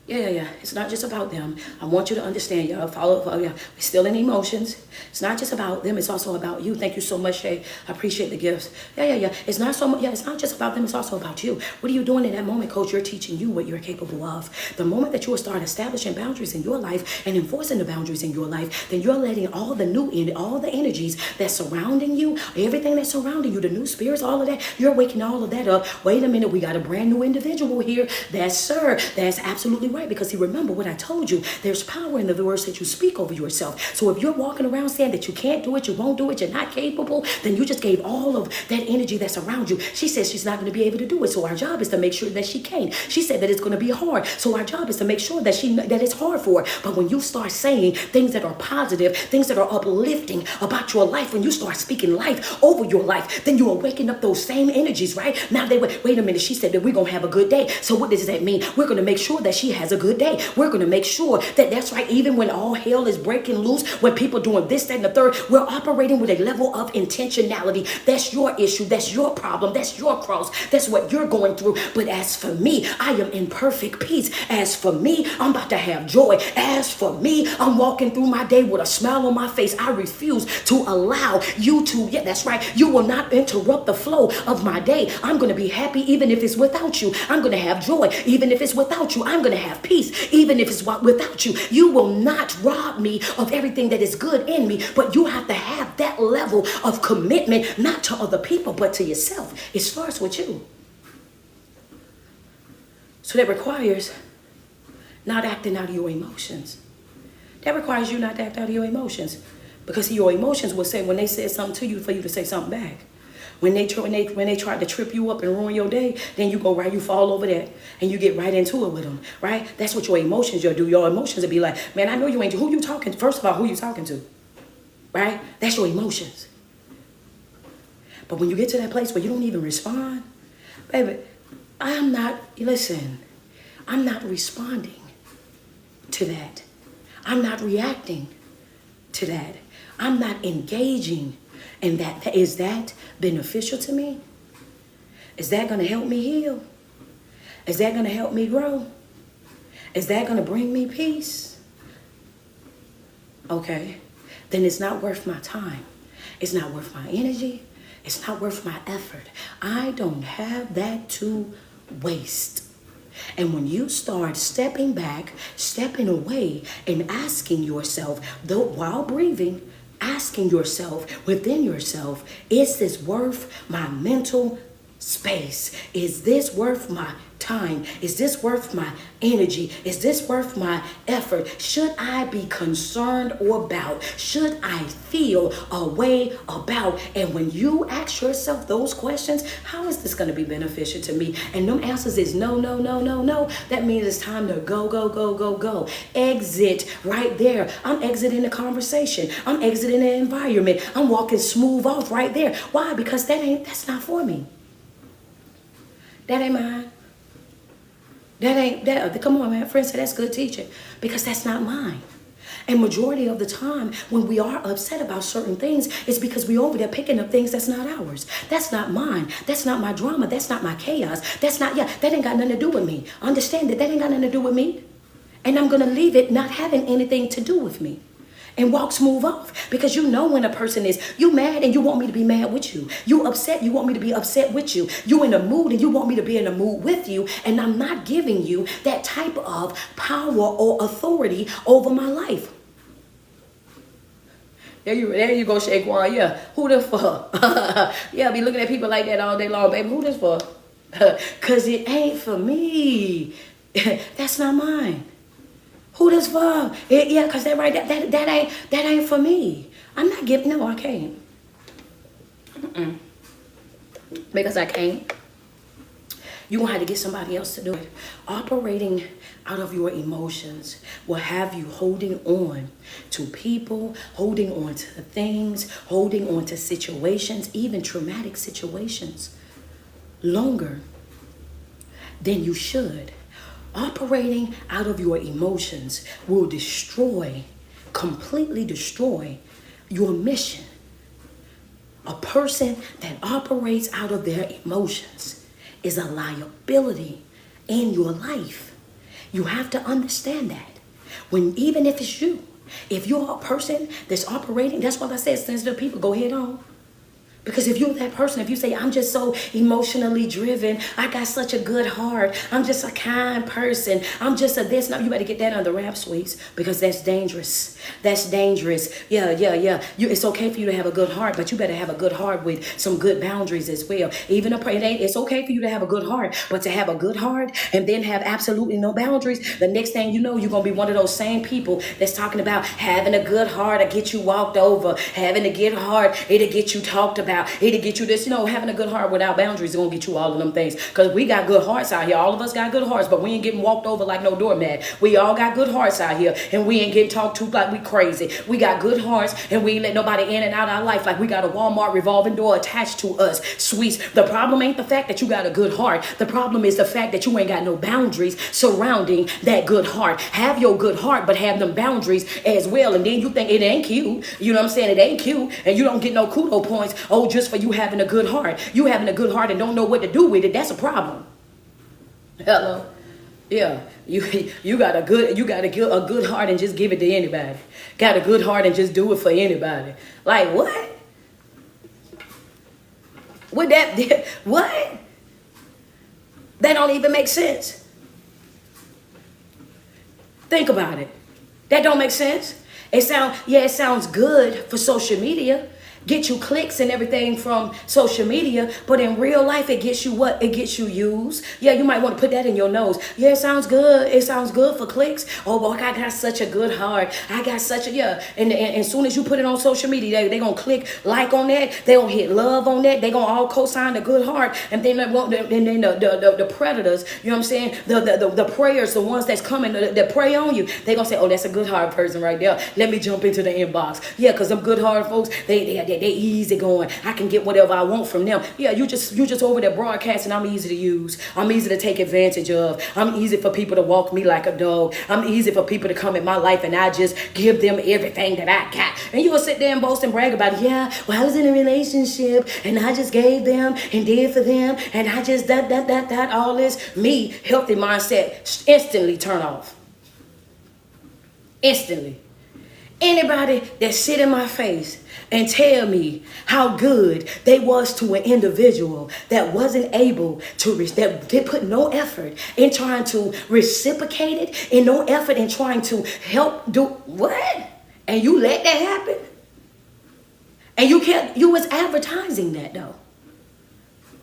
Yeah. It's not just about them. I want you to understand, y'all. We're still in emotions. It's not just about them. It's also about you. Thank you so much, Shay. I appreciate the gifts. Yeah. It's not so much. Yeah, it's not just about them. It's also about you. What are you doing in that moment, Coach? You're teaching you what you're capable of. The moment that you will start establishing boundaries in your life and enforcing the boundaries in your life, then you're letting all the energies that's surrounding you, everything that's surrounding you, the new spirits, all of that, you're waking all of that up. Wait a minute. We got a brand new individual here. That's absolutely right. Because remember what I told you, there's power in the words that you speak over yourself. So if you're walking around saying that you can't do it, you won't do it, you're not capable, then you just gave all of that energy that's around you. She says she's not going to be able to do it. So our job is to make sure that she can. She said that it's going to be hard. So our job is to make sure that it's hard for her. But when you start saying things that are positive, things that are uplifting about your life, when you start speaking life over your life, then you are waking up those same energies, right? Now wait a minute, she said that we're going to have a good day. So what does that mean? We're going to make sure that she has a good day. We're going to make sure that that's right. Even when all hell is breaking loose, when people doing this, that, and the third, we're operating with a level of intentionality. That's your issue. That's your problem. That's your cross. That's what you're going through. But as for me, I am in perfect peace. As for me, I'm about to have joy. As for me, I'm walking through my day with a smile on my face. I refuse to allow you to, that's right. You will not interrupt the flow of my day. I'm going to be happy even if it's without you. I'm going to have joy even if it's without you. I'm going to have peace even if it's without you. You will not rob me of everything that is good in me, but you have to have that level of commitment, not to other people, but to yourself. It starts with you. So that requires not acting out of your emotions. That requires you not to act out of your emotions. Because your emotions will say when they said something to you for you to say something back. When they tried to trip you up and ruin your day, then you go right, you fall over that and you get right into it with them, right? That's what your emotions will do. Your emotions will be like, man, I know you ain't, who you talking to? First of all, who you talking to, right? That's your emotions. But when you get to that place where you don't even respond, baby, I'm not responding to that. I'm not reacting to that. I'm not engaging in that. Is that beneficial to me? Is that going to help me heal? Is that going to help me grow? Is that going to bring me peace? Okay, then it's not worth my time. It's not worth my energy. It's not worth my effort. I don't have that to waste. And when you start stepping back, stepping away, and asking yourself, though while breathing, asking yourself within yourself, is this worth my mental space? Is this worth my time? Is this worth my energy? Is this worth my effort? Should I be concerned or about? Should I feel a way about? And when you ask yourself those questions, how is this going to be beneficial to me? And them answers is no, no, no, no, no. That means it's time to go, go, go, go, go. Exit right there. I'm exiting the conversation. I'm exiting the environment. I'm walking smooth off right there. Why? Because that's not for me. That ain't mine. Come on, man. Friends say that's good teaching. Because that's not mine. And majority of the time, when we are upset about certain things, it's because we over there picking up things that's not ours. That's not mine. That's not my drama. That's not my chaos. That ain't got nothing to do with me. Understand that ain't got nothing to do with me. And I'm going to leave it not having anything to do with me. And walk smooth off. Because you know when a person is, you mad and you want me to be mad with you. You upset, you want me to be upset with you. You in a mood and you want me to be in a mood with you. And I'm not giving you that type of power or authority over my life. There you go, Shaquan. Yeah, who this for? Yeah, be looking at people like that all day long, baby. Who this for? Because it ain't for me. That's not mine. Who this for? Yeah, because that ain't for me. I'm not giving, no, I can't. Because I can't. You're going to have to get somebody else to do it. Operating out of your emotions will have you holding on to people, holding on to things, holding on to situations, even traumatic situations, longer than you should. Operating out of your emotions will completely destroy your mission. A person that operates out of their emotions is a liability in your life. You have to understand that. Even if it's you, if you're a person that's operating, that's why I said sensitive people, go head on. Because if you're that person, if you say, I'm just so emotionally driven, I got such a good heart, I'm just a kind person, I'm just a this, no, you better get that under wraps, sweets, because that's dangerous. That's dangerous. Yeah. It's okay for you to have a good heart, but you better have a good heart with some good boundaries as well. It's okay for you to have a good heart, but to have a good heart and then have absolutely no boundaries, the next thing you know, you're going to be one of those same people that's talking about having a good heart to get you walked over, having a good heart, it'll get you talked about. It'll get you this, having a good heart without boundaries is going to get you all of them things. Because we got good hearts out here. All of us got good hearts, but we ain't getting walked over like no doormat. We all got good hearts out here, and we ain't getting talked to like we crazy. We got good hearts, and we ain't let nobody in and out our life like we got a Walmart revolving door attached to us. Sweets, the problem ain't the fact that you got a good heart. The problem is the fact that you ain't got no boundaries surrounding that good heart. Have your good heart, but have them boundaries as well. And then you think it ain't cute. You know what I'm saying? It ain't cute, and you don't get no kudo points. Oh, just for you having a good heart. You having a good heart and don't know what to do with it, that's a problem. Hello? Yeah. You got a good heart and just give it to anybody. Got a good heart and just do it for anybody. Like what? What? That don't even make sense. Think about it. That don't make sense. It sounds good for social media. get you clicks and everything from social media, but in real life it gets you what? It gets you used. Yeah, you might want to put that in your nose. Yeah, it sounds good. It sounds good for clicks. Oh boy, I got such a good heart. I got such a, yeah. And as soon as you put it on social media, they gonna click like on that. They gonna hit love on that. They gonna all co-sign the good heart. And then the predators, you know what I'm saying? The prayers, the ones that's coming that pray on you, they gonna say, oh, that's a good heart person right there. Let me jump into the inbox. Yeah, because them good heart folks, they easy going. I can get whatever I want from them. Yeah, you just over there broadcasting. I'm easy to use. I'm easy to take advantage of. I'm easy for people to walk me like a dog. I'm easy for people to come in my life and I just give them everything that I got. And you will sit there and boast and brag about it. Yeah, well, I was in a relationship and I just gave them and did for them and I just that all this. Me, healthy mindset, instantly turn off. Instantly. Anybody that sit in my face and tell me how good they was to an individual that wasn't able to, that they put no effort in trying to reciprocate it and no effort in trying to help do what? And you let that happen? And you was advertising that though.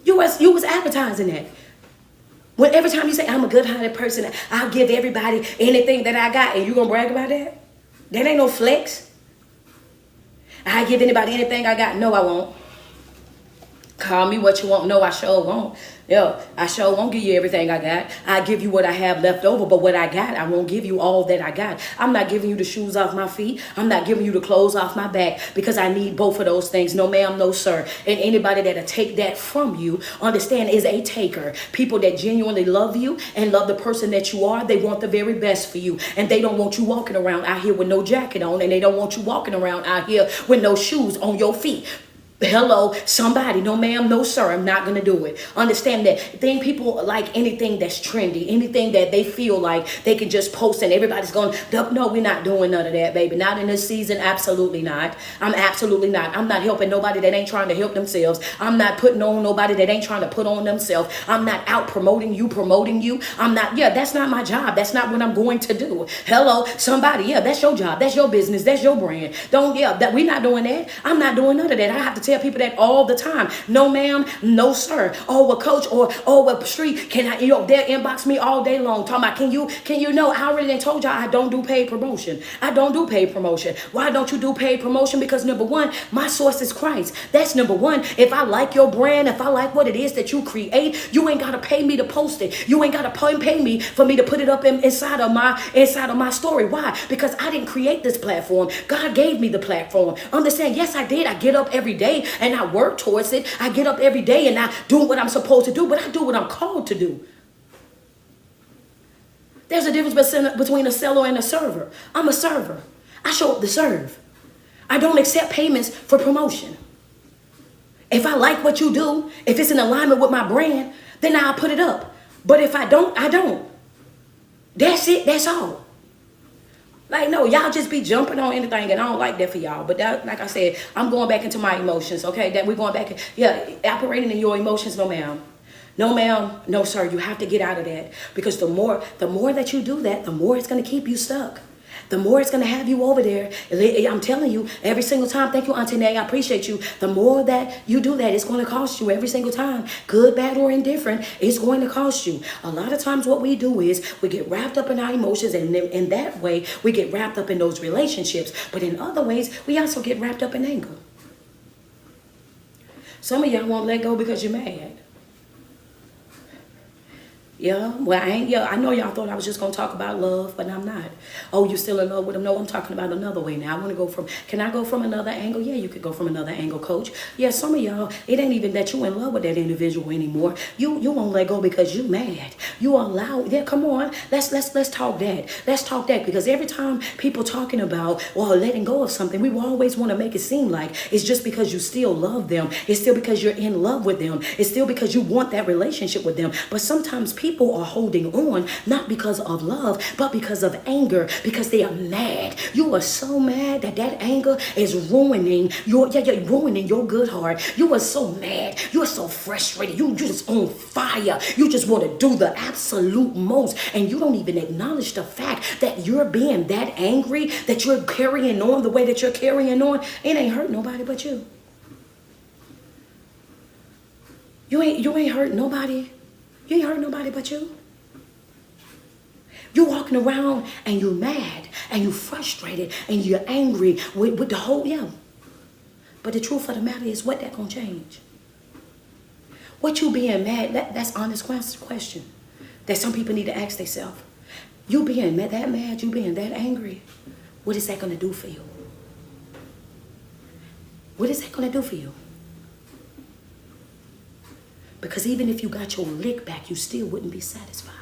You was advertising that. When every time you say, I'm a good-hearted person, I'll give everybody anything that I got, and you gonna brag about that? That ain't no flex. I give anybody anything I got. No, I won't. Call me what you want. No, I sure won't. Yeah, I sure won't give you everything I got. I give you what I have left over, but what I got, I won't give you all that I got. I'm not giving you the shoes off my feet. I'm not giving you the clothes off my back because I need both of those things. No, ma'am, no, sir. And anybody that'll take that from you, understand, is a taker. People that genuinely love you and love the person that you are, they want the very best for you. And they don't want you walking around out here with no jacket on, and they don't want you walking around out here with no shoes on your feet. Hello, somebody. No, ma'am, no, sir. I'm not going to do it. Understand that people like anything that's trendy, anything that they feel like they can just post and everybody's going, no, we're not doing none of that, baby. Not in this season. Absolutely not. I'm absolutely not. I'm not helping nobody that ain't trying to help themselves. I'm not putting on nobody that ain't trying to put on themselves. I'm not out promoting you. I'm not, yeah, that's not my job. That's not what I'm going to do. Hello, somebody. Yeah, that's your job. That's your business. That's your brand. We're not doing that. I'm not doing none of that. I have to tell people that all the time. No, ma'am, no, sir. Oh, well, coach, or oh, well, street, can I, they'll inbox me all day long talking about, can you know, I already told y'all I don't do paid promotion. I don't do paid promotion. Why don't you do paid promotion? Because number one, my source is Christ. That's number one. If I like your brand, if I like what it is that you create, you ain't got to pay me to post it. You ain't got to pay me for me to put it up inside of my story. Why? Because I didn't create this platform. God gave me the platform. Understand? Yes, I did. I get up every day and I work towards it. I get up every day and I do what I'm supposed to do, but I do what I'm called to do. There's a difference between a seller and a server. I'm a server. I show up to serve. I don't accept payments for promotion. If I like what you do, if it's in alignment with my brand, then I'll put it up. But if I don't, I don't. That's it. That's all. Like, no, y'all just be jumping on anything, and I don't like that for y'all. But that, like I said, I'm going back into my emotions, okay? That we're going back, operating in your emotions, no ma'am. No ma'am, no sir, you have to get out of that. Because the more that you do that, the more it's going to keep you stuck. The more it's going to have you over there. I'm telling you, every single time. Thank you, Auntie Nay. I appreciate you. The more that you do that, it's going to cost you every single time. Good, bad, or indifferent, it's going to cost you. A lot of times what we do is we get wrapped up in our emotions, and in that way, we get wrapped up in those relationships. But in other ways, we also get wrapped up in anger. Some of y'all won't let go because you're mad. Yeah, well, I know y'all thought I was just going to talk about love, but I'm not. Oh, you still in love with him? No, I'm talking about another way now. Can I go from another angle? Yeah, you could go from another angle, coach. Yeah, some of y'all, it ain't even that you in love with that individual anymore. You won't let go because you mad. You allow, yeah, come on. Let's talk that. Let's talk that, because every time people talking about, well, letting go of something, we always want to make it seem like it's just because you still love them. It's still because you're in love with them. It's still because you want that relationship with them. But sometimes people are holding on not because of love, but because of anger, because they are mad. You are so mad that anger is ruining your good heart. You are so mad. You are so frustrated. You just on fire. You just want to do the absolute most, and you don't even acknowledge the fact that you're being that angry, that you're carrying on the way that you're carrying on. It ain't hurt nobody but you. You ain't hurt nobody. You ain't hurt nobody but you. You're walking around and you're mad and you're frustrated and you're angry with the whole, yeah. But the truth of the matter is, what that gonna change? What you being mad, that's honest question that some people need to ask themselves. You being that mad, you being that angry, what is that gonna do for you? What is that gonna do for you? Because even if you got your lick back, you still wouldn't be satisfied.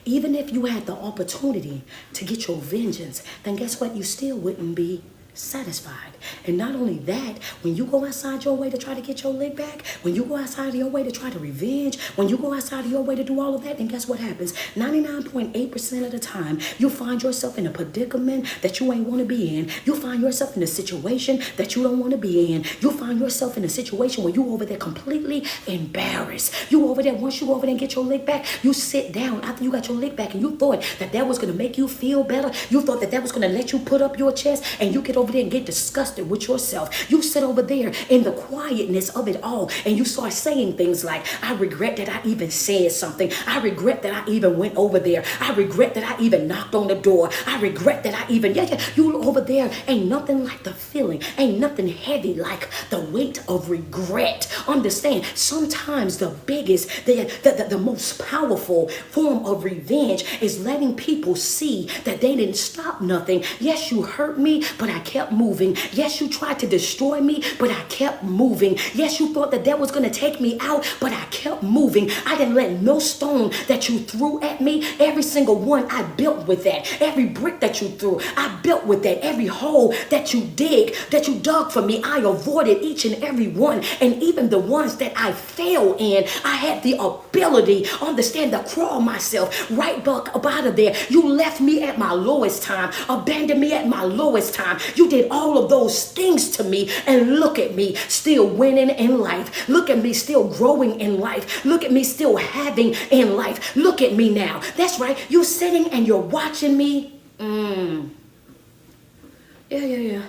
Even if you had the opportunity to get your vengeance, then guess what? You still wouldn't be satisfied. And not only that, when you go outside your way to try to get your lick back, when you go outside of your way to try to revenge, when you go outside of your way to do all of that, then guess what happens? 99.8% of the time, you find yourself in a predicament that you ain't want to be in. You find yourself in a situation that you don't want to be in. You find yourself in a situation where you over there completely embarrassed. You over there, once you go over there and get your lick back, you sit down after you got your lick back and you thought that was going to make you feel better. You thought that was going to let you put up your chest and you get over there and get disgusted with yourself. You sit over there in the quietness of it all and you start saying things like, I regret that I even said something. I regret that I even went over there. I regret that I even knocked on the door. I regret that I even, you over there. Ain't nothing like the feeling. Ain't nothing heavy like the weight of regret. Understand, sometimes the biggest, the most powerful form of revenge is letting people see that they didn't stop nothing. Yes, you hurt me, but I kept moving. Yes, you tried to destroy me, but I kept moving. Yes, you thought that was going to take me out, but I kept moving. I didn't let no stone that you threw at me, every single one I built with that. Every brick that you threw, I built with that. Every hole that you dug for me, I avoided each and every one. And even the ones that I fell in, I had the ability, understand, to crawl myself right back up out of there. You left me at my lowest time, abandoned me at my lowest time. You did all of those things to me, and look at me still winning in life. Look at me still growing in life. Look at me still having in life. Look at me now. That's right. You're sitting and you're watching me. Yeah.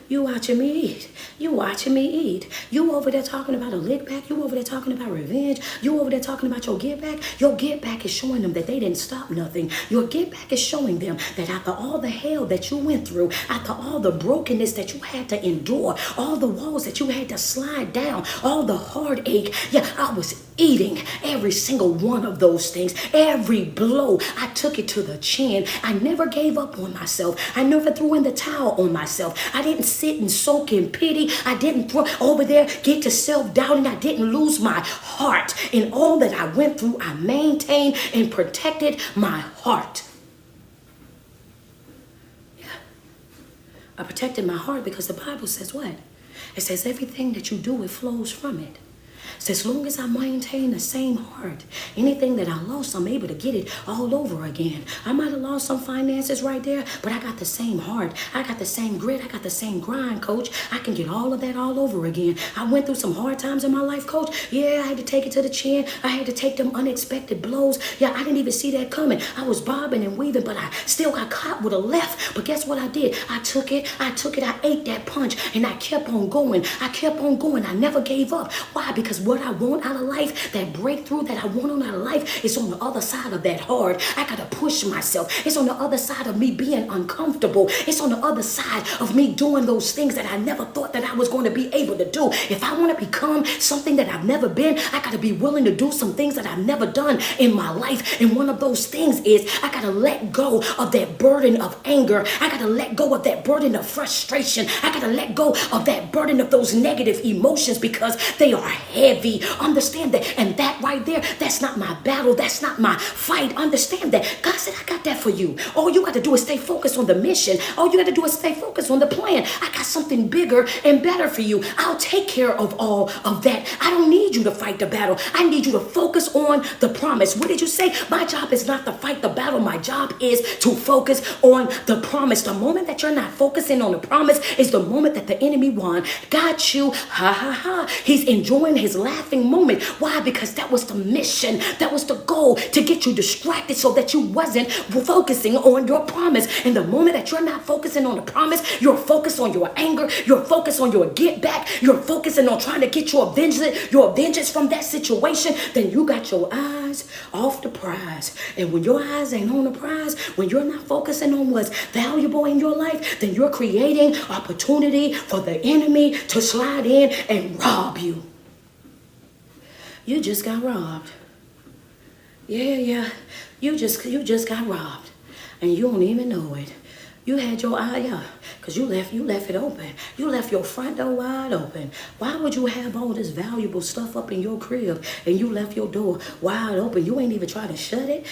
You watching me eat. You watching me eat. You over there talking about a lick back. You over there talking about revenge. You over there talking about your get back. Your get back is showing them that they didn't stop nothing. Your get back is showing them that after all the hell that you went through, after all the brokenness that you had to endure, all the walls that you had to slide down, all the heartache, I was eating every single one of those things. Every blow, I took it to the chin. I never gave up on myself. I never threw in the towel on myself. I didn't sit and soak in pity. I didn't throw over there, get to self-doubting. I didn't lose my heart. In all that I went through, I maintained and protected my heart. I protected my heart because the Bible says what? It says everything that you do, it flows from it. So as long as I maintain the same heart, anything that I lost, I'm able to get it all over again. I might have lost some finances right there, but I got the same heart. I got the same grit. I got the same grind, coach. I can get all of that all over again. I went through some hard times in my life, coach. Yeah, I had to take it to the chin. I had to take them unexpected blows. Yeah, I didn't even see that coming. I was bobbing and weaving, but I still got caught with a left. But guess what I did? I took it. I ate that punch, and I kept on going. I never gave up. Why? Because what I want out of life, that breakthrough that I want out of life, is on the other side of that hard. I gotta push myself. It's on the other side of me being uncomfortable. It's on the other side of me doing those things that I never thought that I was going to be able to do. If I want to become something that I've never been, I gotta be willing to do some things that I've never done in my life. And one of those things is I gotta let go of that burden of anger. I gotta let go of that burden of frustration. I gotta let go of that burden of those negative emotions because they are heavy. Understand that. And that right there, that's not my battle. That's not my fight. Understand that. God said, I got that for you. All you got to do is stay focused on the mission. All you got to do is stay focused on the plan. I got something bigger and better for you. I'll take care of all of that. I don't need you to fight the battle. I need you to focus on the promise. What did you say? My job is not to fight the battle. My job is to focus on the promise. The moment that you're not focusing on the promise is the moment that the enemy won. Got you. Ha ha ha. He's enjoying his life laughing moment. Why? Because that was the mission. That was the goal, to get you distracted so that you wasn't focusing on your promise. And the moment that you're not focusing on the promise, you're focused on your anger, you're focused on your get back, you're focusing on trying to get your vengeance from that situation, then you got your eyes off the prize. And when your eyes ain't on the prize, when you're not focusing on what's valuable in your life, then you're creating opportunity for the enemy to slide in and rob you. You just got robbed. Yeah. You just got robbed. And you don't even know it. You had your eye up because you left it open. You left your front door wide open. Why would you have all this valuable stuff up in your crib and you left your door wide open? You ain't even try to shut it.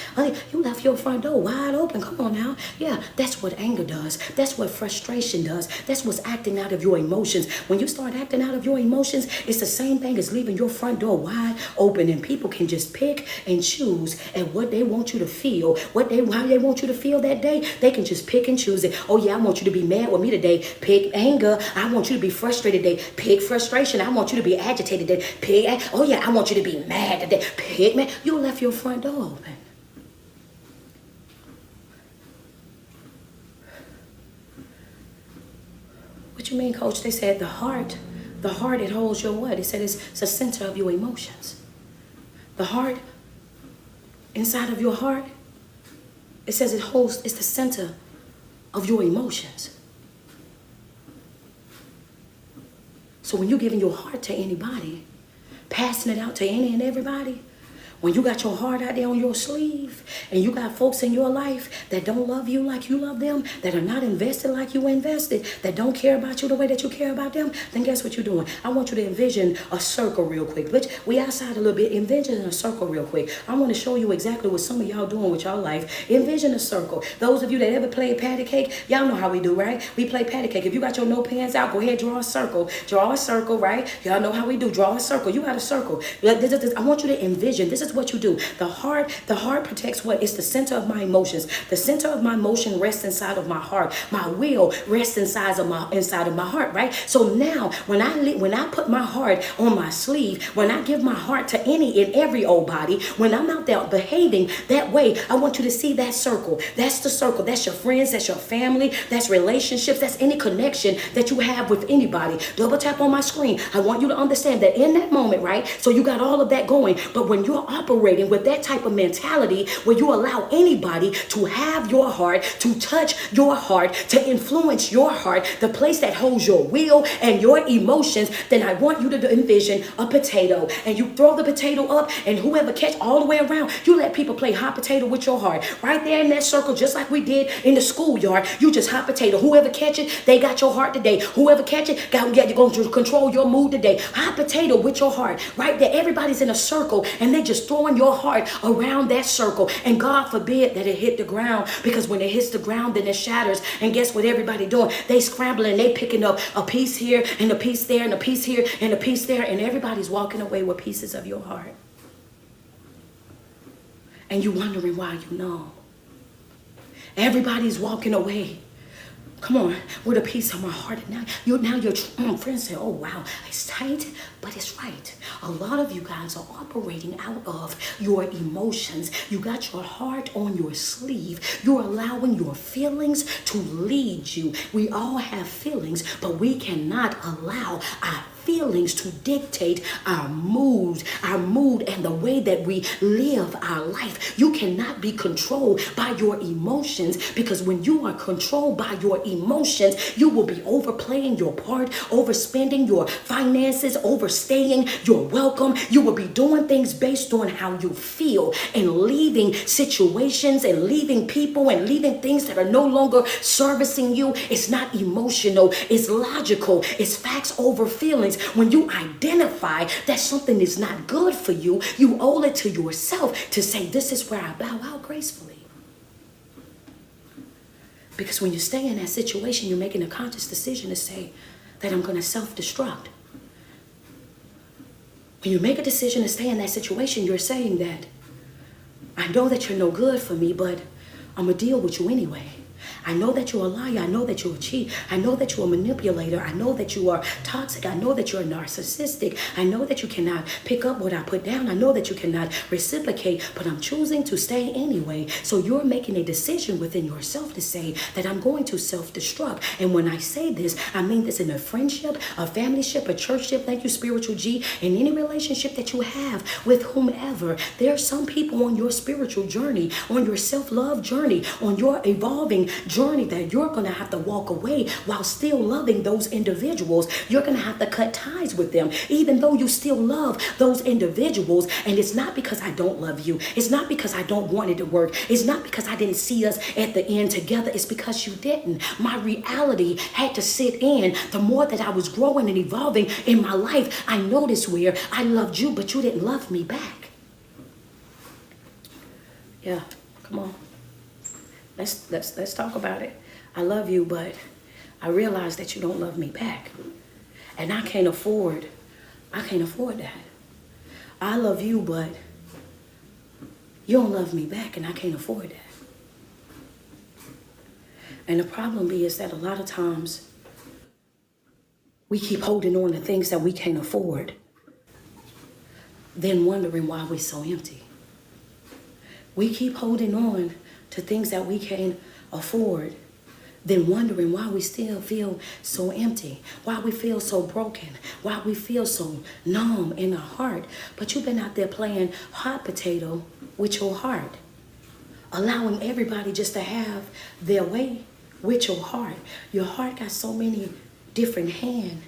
You left your front door wide open. Come on now. Yeah, that's what anger does. That's what frustration does. That's what's acting out of your emotions. When you start acting out of your emotions, it's the same thing as leaving your front door wide open, and people can just pick and choose at what they want you to feel, how they want you to feel that day. They can just pick and choose. Oh yeah, I want you to be mad with me today. Pick anger. I want you to be frustrated today. Pick frustration. I want you to be agitated today. Pick. Oh yeah, I want you to be mad today. Pick man. You left your front door open. What you mean, Coach? They said the heart, it holds your what? They said it's the center of your emotions. The heart, inside of your heart, it says it's the center of your emotions. So when you're giving your heart to anybody, passing it out to any and everybody, when you got your heart out there on your sleeve and you got folks in your life that don't love you like you love them, that are not invested like you invested, that don't care about you the way that you care about them, then guess what you're doing? I want you to envision a circle real quick. But we outside a little bit. Envision a circle real quick. I want to show you exactly what some of y'all doing with y'all life. Envision a circle. Those of you that ever played patty cake, y'all know how we do, right? We play patty cake. If you got your notepads out, go ahead, draw a circle. Draw a circle, right? Y'all know how we do. Draw a circle. You got a circle. I want you to envision. This is what you do. The heart protects what? It's the center of my emotions. The center of my emotion rests inside of my heart. My will rests inside of my heart, right? So now when I put my heart on my sleeve, when I give my heart to any and every old body, when I'm out there behaving that way, I want you to see that circle. That's the circle. That's your friends, that's your family, that's relationships, that's any connection that you have with anybody. Double tap on my screen. I want you to understand that in that moment, right? So you got all of that going, but when you're operating with that type of mentality where you allow anybody to have your heart, to touch your heart, to influence your heart, the place that holds your will and your emotions, then I want you to envision a potato, and you throw the potato up, and whoever catch all the way around, you let people play hot potato with your heart right there in that circle, just like we did in the schoolyard. You just hot potato. Whoever catch it, they got your heart today. Whoever catch it, you're going to control your mood today. Hot potato with your heart right there. Everybody's in a circle, and they just throwing your heart around that circle, and God forbid that it hit the ground, because when it hits the ground, then it shatters. And guess what everybody doing? They scrambling, they picking up a piece here and a piece there and a piece here and a piece there, and everybody's walking away with pieces of your heart. And you wondering why. You know everybody's walking away, come on, with a piece of my heart. And now your friends say, oh wow, it's tight, but it's right. A lot of you guys are operating out of your emotions. You got your heart on your sleeve. You're allowing your feelings to lead you. We all have feelings, but we cannot allow our feelings to dictate our mood and the way that we live our life. You cannot be controlled by your emotions, because when you are controlled by your emotions, you will be overplaying your part, overspending your finances, overstaying your welcome. You will be doing things based on how you feel, and leaving situations and leaving people and leaving things that are no longer servicing you. It's not emotional, it's logical, it's facts over feelings. When you identify that something is not good for you, you owe it to yourself to say, this is where I bow out gracefully. Because when you stay in that situation, you're making a conscious decision to say that I'm going to self-destruct. When you make a decision to stay in that situation, you're saying that I know that you're no good for me, but I'm going to deal with you anyway. I know that you're a liar. I know that you're a cheat. I know that you're a manipulator. I know that you are toxic. I know that you're narcissistic. I know that you cannot pick up what I put down. I know that you cannot reciprocate, but I'm choosing to stay anyway. So you're making a decision within yourself to say that I'm going to self-destruct. And when I say this, I mean this in a friendship, a familyship, a churchship, thank you, spiritual G, in any relationship that you have with whomever. There are some people on your spiritual journey, on your self-love journey, on your evolving journey that you're going to have to walk away while still loving those individuals. You're going to have to cut ties with them, even though you still love those individuals. And it's not because I don't love you. It's not because I don't want it to work. It's not because I didn't see us at the end together. It's because you didn't. My reality had to sit in. The more that I was growing and evolving in my life, I noticed where I loved you, but you didn't love me back. Yeah, come on. Let's talk about it. I love you, but I realize that you don't love me back. And I can't afford that. I love you, but you don't love me back, and I can't afford that. And the problem is that a lot of times we keep holding on to things that we can't afford, then wondering why we're so empty. We keep holding on to things that we can't afford, then wondering why we still feel so empty, why we feel so broken, why we feel so numb in our heart. But you've been out there playing hot potato with your heart, allowing everybody just to have their way with your heart. Your heart got so many different hand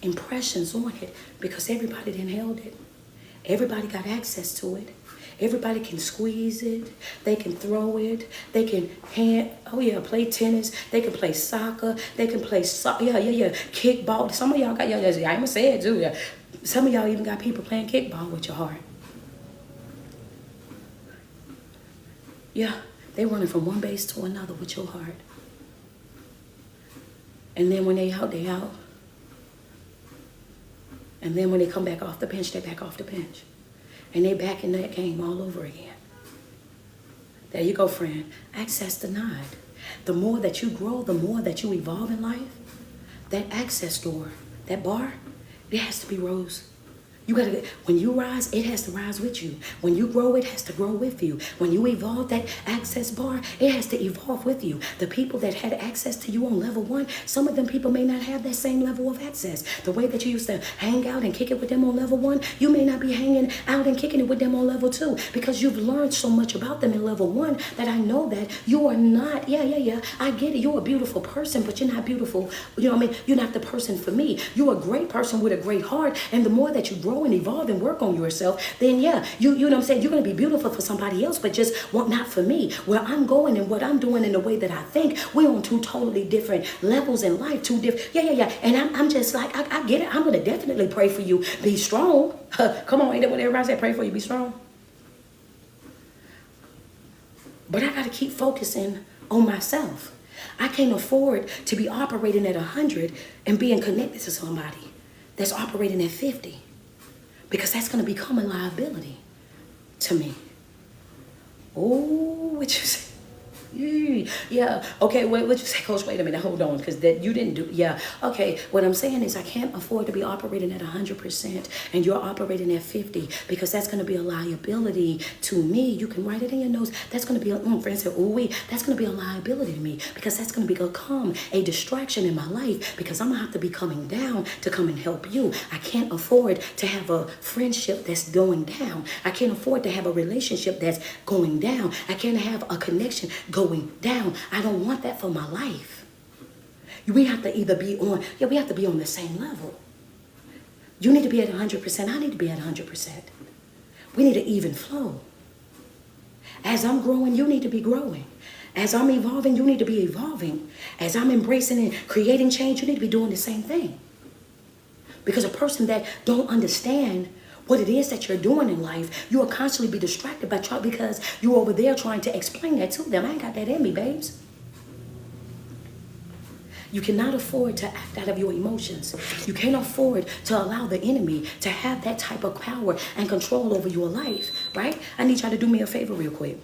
impressions on it because everybody done held it. Everybody got access to it. Everybody can squeeze it. They can throw it. They can play tennis. They can play soccer. They can play kickball. Some of y'all got, I'm gonna say it too. Yeah. Some of y'all even got people playing kickball with your heart. Yeah, they running from one base to another with your heart. And then when they out, they out. And then when they come back off the bench, they back off the bench. And they back in that game all over again. There you go, friend. Access denied. The more that you grow, the more that you evolve in life, that access door, that bar, it has to be rose. You gotta, when you rise, it has to rise with you. When you grow, it has to grow with you. When you evolve that access bar, it has to evolve with you. The people that had access to you on level 1, some of them people may not have that same level of access. The way that you used to hang out and kick it with them on level 1, you may not be hanging out and kicking it with them on level 2 because you've learned so much about them in level 1 that I know that you are not, I get it. You're a beautiful person, but you're not beautiful. You know what I mean? You're not the person for me. You're a great person with a great heart, and the more that you grow and evolve and work on yourself, then you know what I'm saying, you're going to be beautiful for somebody else, but just not for me. Where I'm going and what I'm doing and the way that I think, we're on 2 totally different levels in life, 2 different, and I'm just like, I get it. I'm going to definitely pray for you. Be strong. Come on, ain't that what everybody said? Pray for you, be strong. But I got to keep focusing on myself. I can't afford to be operating at 100 and being connected to somebody that's operating at 50. Because that's going to become a liability to me. Oh, what you say? Yeah. Okay, what you say, Coach? Wait a minute. Hold on. Because that you didn't do. Yeah. Okay. What I'm saying is I can't afford to be operating at 100% and you're operating at 50 because that's going to be a liability to me. You can write it in your notes. That's going to be a, friends say, that's going to be a liability to me because that's going to become a distraction in my life because I'm going to have to be coming down to come and help you. I can't afford to have a friendship that's going down. I can't afford to have a relationship that's going down. I can't have a connection going down. I don't want that for my life. We have to either be on, we have to be on the same level. You need to be at 100%. I need to be at 100%. We need an even flow. As I'm growing, you need to be growing. As I'm evolving, you need to be evolving. As I'm embracing and creating change, you need to be doing the same thing. Because a person that don't understand what it is that you're doing in life, you will constantly be distracted because you're over there trying to explain that to them. I ain't got that in me, babes. You cannot afford to act out of your emotions. You can't afford to allow the enemy to have that type of power and control over your life, right? I need y'all to do me a favor real quick.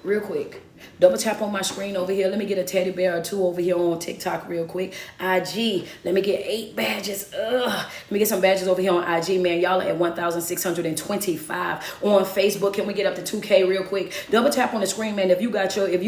Real quick. Double tap on my screen over here. Let me get a teddy bear or two over here on TikTok real quick. IG, let me get 8 badges. Let me get some badges over here on IG, man. Y'all are at 1,625 on Facebook. Can we get up to 2K real quick? Double tap on the screen, man. If you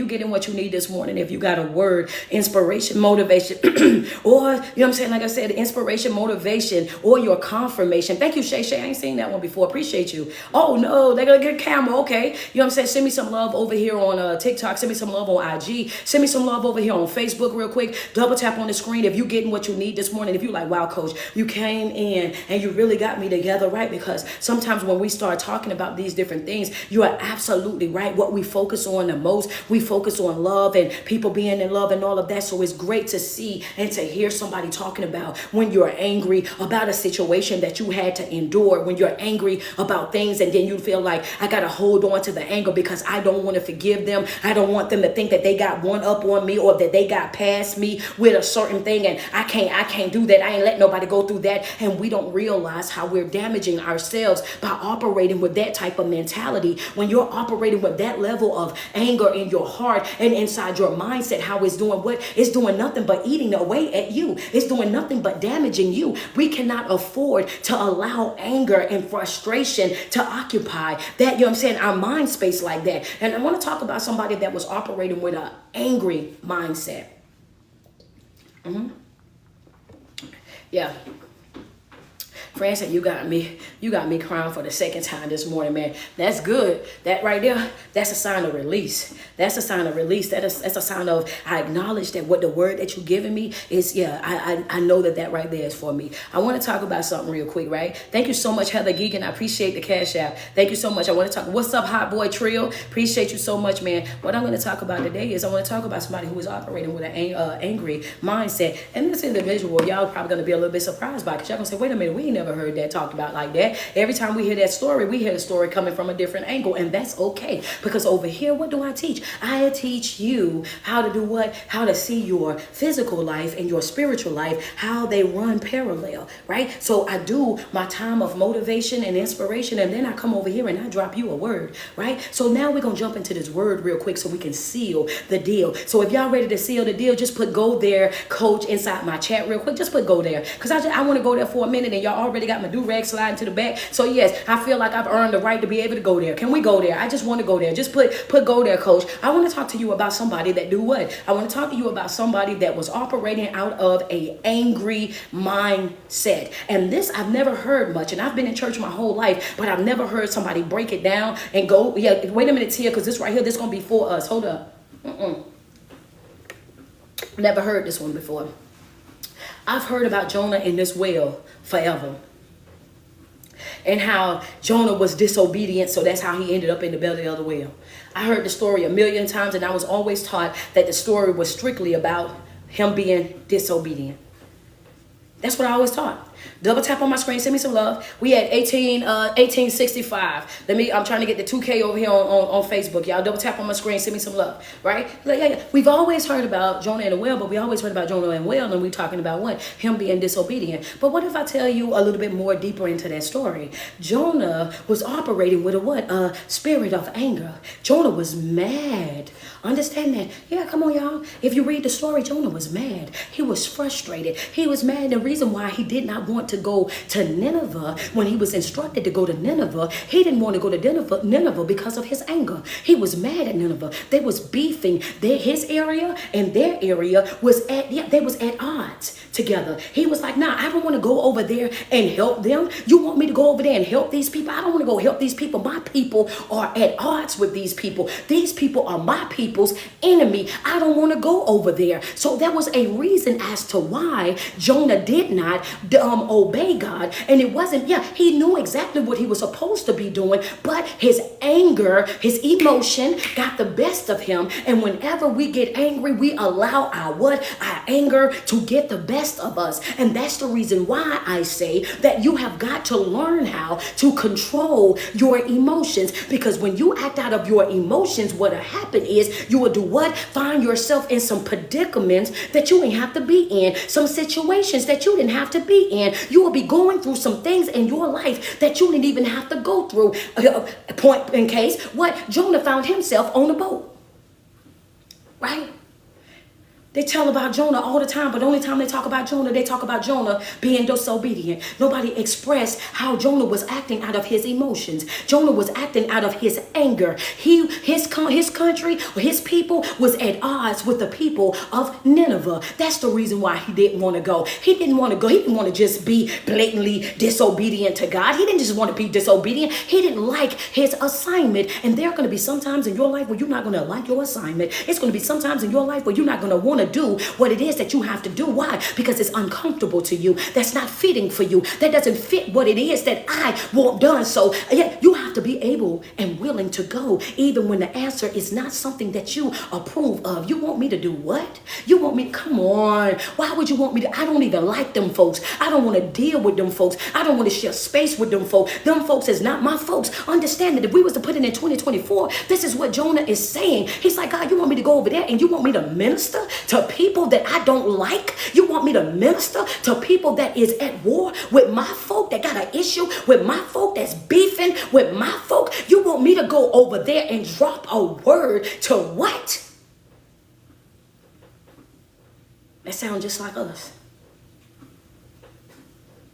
getting what you need this morning, if you got a word, inspiration, motivation, or, you know what I'm saying? Like I said, inspiration, motivation, or your confirmation. Thank you, Shay. I ain't seen that one before. Appreciate you. Oh, no, they got a good camera. Okay. You know what I'm saying? Send me some love over here on TikTok. Send me some love on IG. Send me some love over here on Facebook real quick. Double tap on the screen if you getting what you need this morning. If you like, wow, coach, you came in and you really got me together, right? Because sometimes when we start talking about these different things, you are absolutely right. What we focus on the most, we focus on love and people being in love and all of that. So it's great to see and to hear somebody talking about when you're angry about a situation that you had to endure, when you're angry about things and then you feel like, I got to hold on to the anger because I don't want to forgive them. I don't want them to think that they got one up on me or that they got past me with a certain thing, and I can't do that. I ain't let nobody go through that. And we don't realize how we're damaging ourselves by operating with that type of mentality. When you're operating with that level of anger in your heart and inside your mindset, how it's doing what? It's doing nothing but eating away at you. It's doing nothing but damaging you. We cannot afford to allow anger and frustration to occupy that, you know what I'm saying, our mind space like that. And I want to talk about somebody that was operating with an angry mindset. Yeah. Fran said, you got me crying for the second time this morning, man. That's good. That right there, that's a sign of release. That's a sign of release. That's a sign of, I acknowledge that what the word that you're giving me is, I know that right there is for me. I want to talk about something real quick, right? Thank you so much, Heather Geegan. I appreciate the Cash App. Thank you so much. I want to talk, what's up, Hot Boy Trio? Appreciate you so much, man. What I'm going to talk about today is I want to talk about somebody who is operating with an angry mindset. And this individual, y'all probably going to be a little bit surprised by it, because y'all going to say, wait a minute, we ain't never heard that talked about like that. Every time we hear that story, we hear the story coming from a different angle, and that's okay, because over here, what do I teach? I teach you how to do what? How to see your physical life and your spiritual life, how they run parallel, right? So I do my time of motivation and inspiration, and then I come over here and I drop you a word, right? So now we're gonna jump into this word real quick so we can seal the deal. So if y'all ready to seal the deal, just put go there, coach, inside my chat real quick. Just put go there, because I want to go there for a minute, and y'all already got my do-rag sliding to the back. So yes, I feel like I've earned the right to be able to go there. Can we go there? I just want to go there. Just put go there, coach. I want to talk to you about somebody that do what? I want to talk to you about somebody that was operating out of a angry mindset. And this I've never heard much, and I've been in church my whole life, but I've never heard somebody break it down and go, yeah, wait a minute, Tia, because this right here, this is going to be for us. Hold up. Never heard this one before. I've heard about Jonah in this well forever, and how Jonah was disobedient, so that's how he ended up in the belly of the whale. I heard the story a million times, and I was always taught that the story was strictly about him being disobedient. That's what I always taught. Double tap on my screen, send me some love. We at 1865. I'm trying to get the 2K over here on Facebook. Y'all double tap on my screen, send me some love, right? Yeah. We've always heard about Jonah and the whale, but we always heard about Jonah and the whale, and we talking about what? Him being disobedient. But what if I tell you a little bit more deeper into that story? Jonah was operating with a spirit of anger. Jonah was mad. Understand that? Yeah, come on, y'all. If you read the story, Jonah was mad. He was frustrated. He was mad. The reason why he did not want to go to Nineveh when he was instructed to go to Nineveh, he didn't want to go to Nineveh because of his anger. He was mad at Nineveh. They was beefing. His area and their area was at odds together. He was like, nah, I don't want to go over there and help them. You want me to go over there and help these people? I don't want to go help these people. My people are at odds with these people. These people are my people's enemy. I don't want to go over there. So there was a reason as to why Jonah did not obey God. And it wasn't, he knew exactly what he was supposed to be doing, but his anger, his emotion got the best of him. And whenever we get angry, we allow our anger to get the best of us. And that's the reason why I say that you have got to learn how to control your emotions, because when you act out of your emotions, what'll happen is you will do what? Find yourself in some predicaments that you didn't have to be in, some situations that you didn't have to be in. You will be going through some things in your life that you didn't even have to go through. Point in case, what? Jonah found himself on a boat. right? They tell about Jonah all the time, but the only time they talk about Jonah, they talk about Jonah being disobedient. Nobody expressed how Jonah was acting out of his emotions. Jonah was acting out of his anger. His country, or his people was at odds with the people of Nineveh. That's the reason why he didn't want to go. He didn't want to go. He didn't want to just be blatantly disobedient to God. He didn't just want to be disobedient. He didn't like his assignment. And there are going to be some times in your life where you're not going to like your assignment. It's going to be some times in your life where you're not going to want to do what it is that you have to do. Why? Because it's uncomfortable to you. That's not fitting for you. That doesn't fit what it is that I want done. So yeah, you have to be able and willing to go even when the answer is not something that you approve of. You want me to do what? You want me? Come on. Why would you want me to? I don't even like them folks. I don't want to deal with them folks. I don't want to share space with them folks. Them folks is not my folks. Understand that if we was to put it in 2024, this is what Jonah is saying. He's like, God, you want me to go over there and you want me to minister to people that I don't like? You want me to minister to people that is at war with my folk, that got an issue with my folk, that's beefing with my folk? You want me to go over there and drop a word to what? That sounds just like us.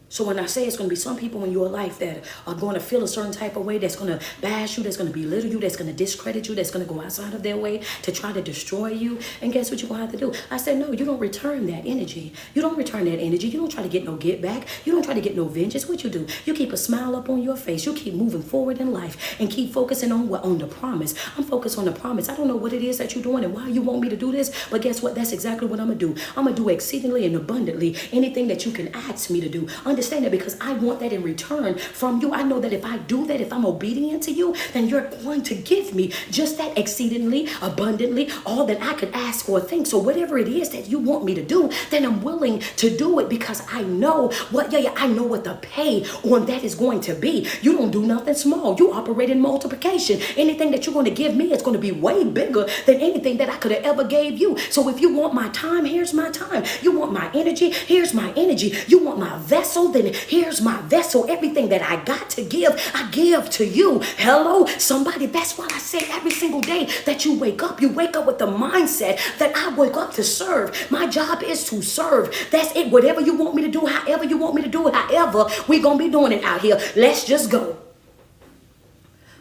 So when I say it's going to be some people in your life that are going to feel a certain type of way, that's going to bash you, that's going to belittle you, that's going to discredit you, that's going to go outside of their way to try to destroy you. And guess what you're going to have to do? I said, no, you don't return that energy. You don't return that energy. You don't try to get no get back. You don't try to get no vengeance. What you do? You keep a smile up on your face. You keep moving forward in life and keep focusing on what? On the promise. I'm focused on the promise. I don't know what it is that you're doing and why you want me to do this, but guess what? That's exactly what I'm going to do. I'm going to do exceedingly and abundantly anything that you can ask me to do. Understand that, because I want that in return from you. I know that if I do that, if I'm obedient to you, then you're going to give me just that exceedingly, abundantly, all that I could ask or think. So whatever it is that you want me to do, then I'm willing to do it, because I know what, I know what the pay on that is going to be. You don't do nothing small. You operate in multiplication. Anything that you're going to give me is going to be way bigger than anything that I could have ever gave you. So if you want my time, here's my time. You want my energy, here's my energy. You want my vessel, then here's my vessel. Everything that I got to give, I give to you. Hello, somebody. That's why I say every single day that you wake up with the mindset that I wake up to serve. My job is to serve. That's it. Whatever you want me to do, however you want me to do it, however we're going to be doing it out here. Let's just go.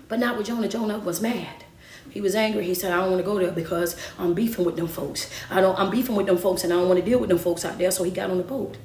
But not with Jonah. Jonah was mad. He was angry. He said, I don't want to go there because I'm beefing with them folks. I'm beefing with them folks and I don't want to deal with them folks out there. So he got on the boat.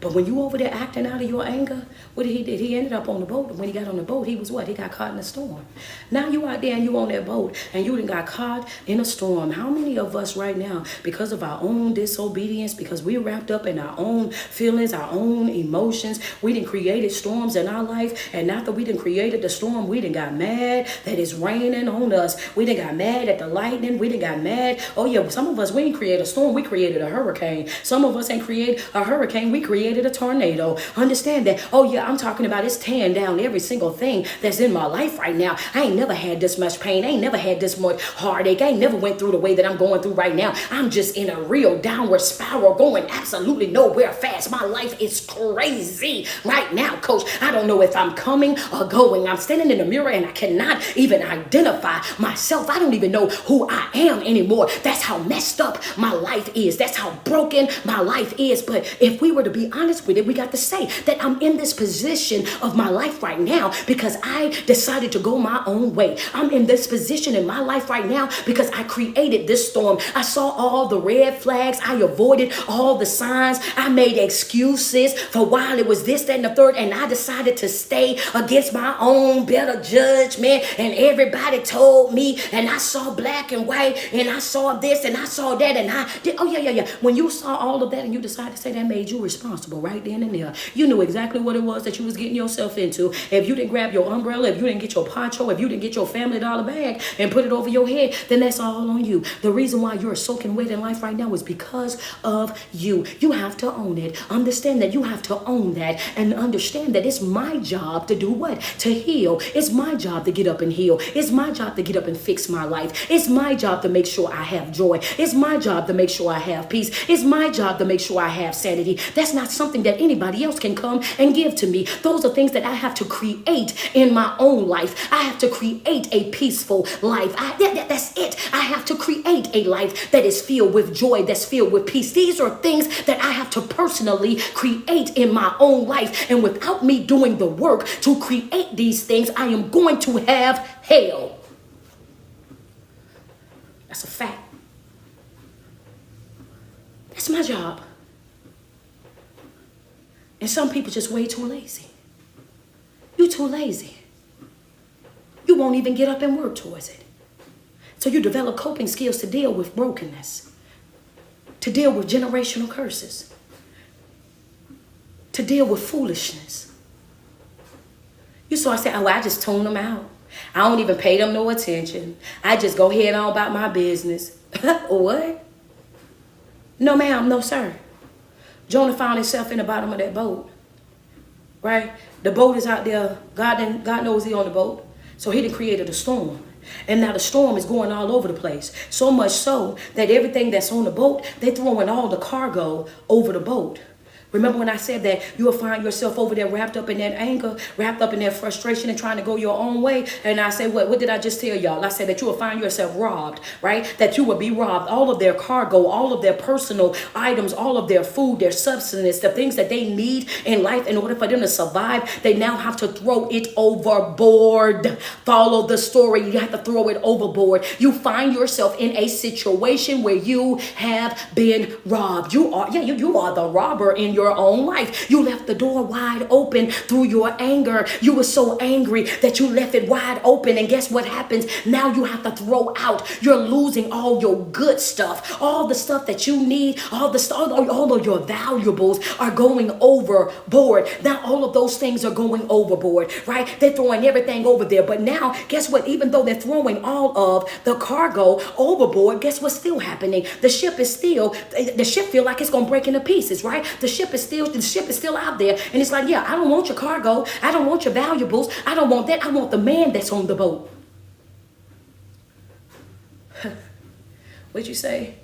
But when you over there acting out of your anger, what did he do? He ended up on the boat. And when he got on the boat, he was what? He got caught in a storm. Now you out there and you on that boat and you done got caught in a storm. How many of us right now, because of our own disobedience, because we're wrapped up in our own feelings, our own emotions, we done created storms in our life. And after we done created the storm, we done got mad that it's raining on us. We done got mad at the lightning. We done got mad. Oh yeah, some of us, we didn't create a storm. We created a hurricane. Some of us ain't create a hurricane. We created a tornado. Understand that. Oh yeah, I'm talking about it's tearing down every single thing that's in my life right now. I ain't never had this much pain. I ain't never had this much heartache. I ain't never went through the way that I'm going through right now. I'm just in a real downward spiral going absolutely nowhere fast. My life is crazy right now, coach. I don't know if I'm coming or going. I'm standing in the mirror and I cannot even identify myself. I don't even know who I am anymore. That's how messed up my life is. That's how broken my life is. But if we were to be honest with it, we got to say that I'm in this position of my life right now because I decided to go my own way. I'm in this position in my life right now because I created this storm. I saw all the red flags. I avoided all the signs. I made excuses for why it was this, that, and the third, and I decided to stay against my own better judgment. And everybody told me, and I saw black and white, and I saw this, and I saw that, and I did. Oh yeah. When you saw all of that and you decided to say, that made you responsible right then and there. You knew exactly what it was that you was getting yourself into. If you didn't grab your umbrella, if you didn't get your poncho, if you didn't get your Family Dollar bag and put it over your head, then that's all on you. The reason why you're soaking wet in life right now is because of you. You have to own it. Understand that you have to own that and understand that it's my job to do what? To heal. It's my job to get up and heal. It's my job to get up and fix my life. It's my job to make sure I have joy. It's my job to make sure I have peace. It's my job to make sure I have sanity. That's not something that anybody else can come and give to me. Those are things that I have to create in my own life. I have to create a peaceful life. That's it. I have to create a life that is filled with joy, that's filled with peace. These are things that I have to personally create in my own life. And without me doing the work to create these things, I am going to have hell. That's a fact. That's my job. And some people just way too lazy. You're too lazy. You won't even get up and work towards it. So you develop coping skills to deal with brokenness, to deal with generational curses, to deal with foolishness. You saw I said, oh, I just tune them out. I don't even pay them no attention. I just go head on about my business. What? No, ma'am, no, sir. Jonah found himself in the bottom of that boat, right? The boat is out there. God knows he's on the boat. So he done created a storm. And now the storm is going all over the place. So much so that everything that's on the boat, they're throwing all the cargo over the boat. Remember when I said that you'll find yourself over there wrapped up in that anger, wrapped up in that frustration and trying to go your own way. And I said, what did I just tell y'all? I said that you will find yourself robbed, right? That you will be robbed. All of their cargo, all of their personal items, all of their food, their substance, the things that they need in life in order for them to survive, they now have to throw it overboard. Follow the story. You have to throw it overboard. You find yourself in a situation where you have been robbed. You are the robber in your own life. You left the door wide open through your anger. You were so angry that you left it wide open. And guess what happens? Now you have to throw out. You're losing all your good stuff, all the stuff that you need, all of your valuables are going overboard. Now all of those things are going overboard, right? They're throwing everything over there. But now, guess what? Even though they're throwing all of the cargo overboard, guess what's still happening? The ship feel like it's gonna break into pieces, right? The ship is still out there, and it's like, yeah, I don't want your cargo, I don't want your valuables, I don't want that. I want the man that's on the boat. What'd you say?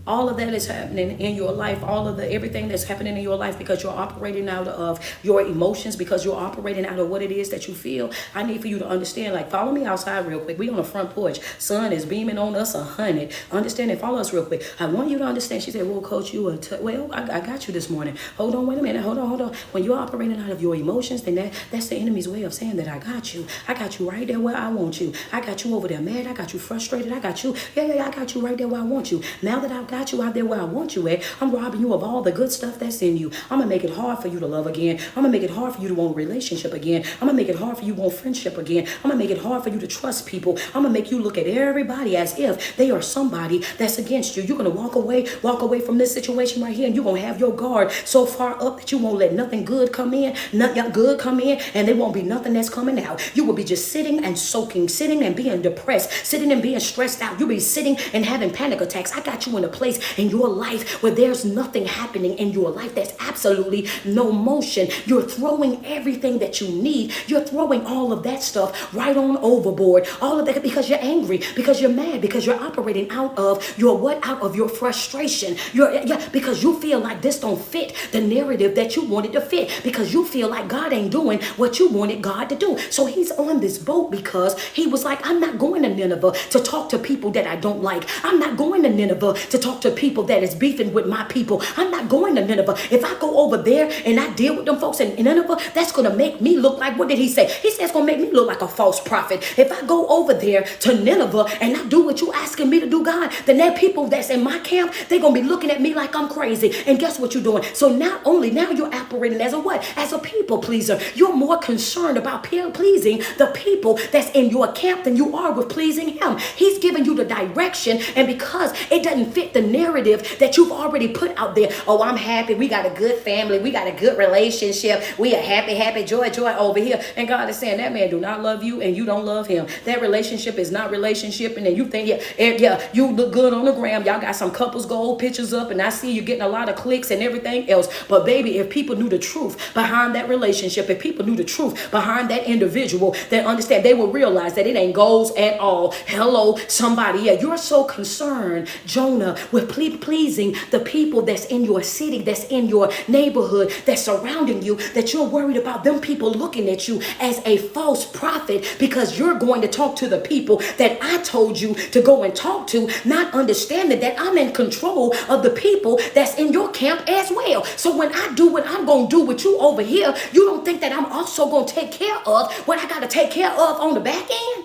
All of that is happening in your life. Everything that's happening in your life because you're operating out of your emotions, because you're operating out of what it is that you feel. I need for you to understand, like, follow me outside real quick. We on the front porch. Sun is beaming on us 100. Understand and follow us real quick. I want you to understand. She said, well, coach, I got you this morning. Hold on, wait a minute. Hold on. When you're operating out of your emotions, then that's the enemy's way of saying that I got you. I got you right there where I want you. I got you over there mad. I got you frustrated. I got you. I got you right there where I want you. Now that I've got you out there where I want you at, I'm robbing you of all the good stuff that's in you. I'm gonna make it hard for you to love again. I'm gonna make it hard for you to want a relationship again. I'm gonna make it hard for you to want friendship again. I'm gonna make it hard for you to trust people. I'm gonna make you look at everybody as if they are somebody that's against you. You're gonna walk away from this situation right here, and you're gonna have your guard so far up that you won't let nothing good come in, and there won't be nothing that's coming out. You will be just sitting and soaking, sitting and being depressed, sitting and being stressed out. You'll be sitting and having panic attacks. I got you in a place in your life where there's nothing happening in your life. There's absolutely no motion. You're throwing everything that you need. You're throwing all of that stuff right on overboard. All of that because you're angry, because you're mad, because you're operating out of your frustration. Because you feel like this don't fit the narrative that you wanted to fit, because you feel like God ain't doing what you wanted God to do. So he's on this boat because he was like, I'm not going to Nineveh to talk to people that I don't like. I'm not going to Nineveh to talk to people that is beefing with my people. I'm not going to Nineveh. If I go over there and I deal with them folks in Nineveh, that's going to make me look like, what did he say? He said it's going to make me look like a false prophet. If I go over there to Nineveh and I do what you asking me to do, God, then that people that's in my camp, they're going to be looking at me like I'm crazy. And guess what you're doing? So now you're operating as a what? As a people pleaser. You're more concerned about pleasing the people that's in your camp than you are with pleasing him. He's giving you the direction, and because it doesn't fit the narrative that you've already put out there, oh, I'm happy, we got a good family, we got a good relationship, we are happy, joy over here, and God is saying that man do not love you and you don't love him. That relationship is not relationship, and then you think, you look good on the gram, y'all got some couples gold pictures up, and I see you getting a lot of clicks and everything else, but baby, if people knew the truth behind that relationship, if people knew the truth behind that individual, then understand, they will realize that it ain't goals at all. Hello, somebody, you're so concerned, Jonah, with pleasing the people that's in your city, that's in your neighborhood, that's surrounding you, that you're worried about them people looking at you as a false prophet because you're going to talk to the people that I told you to go and talk to, not understanding that I'm in control of the people that's in your camp as well. So when I do what I'm going to do with you over here, you don't think that I'm also going to take care of what I got to take care of on the back end?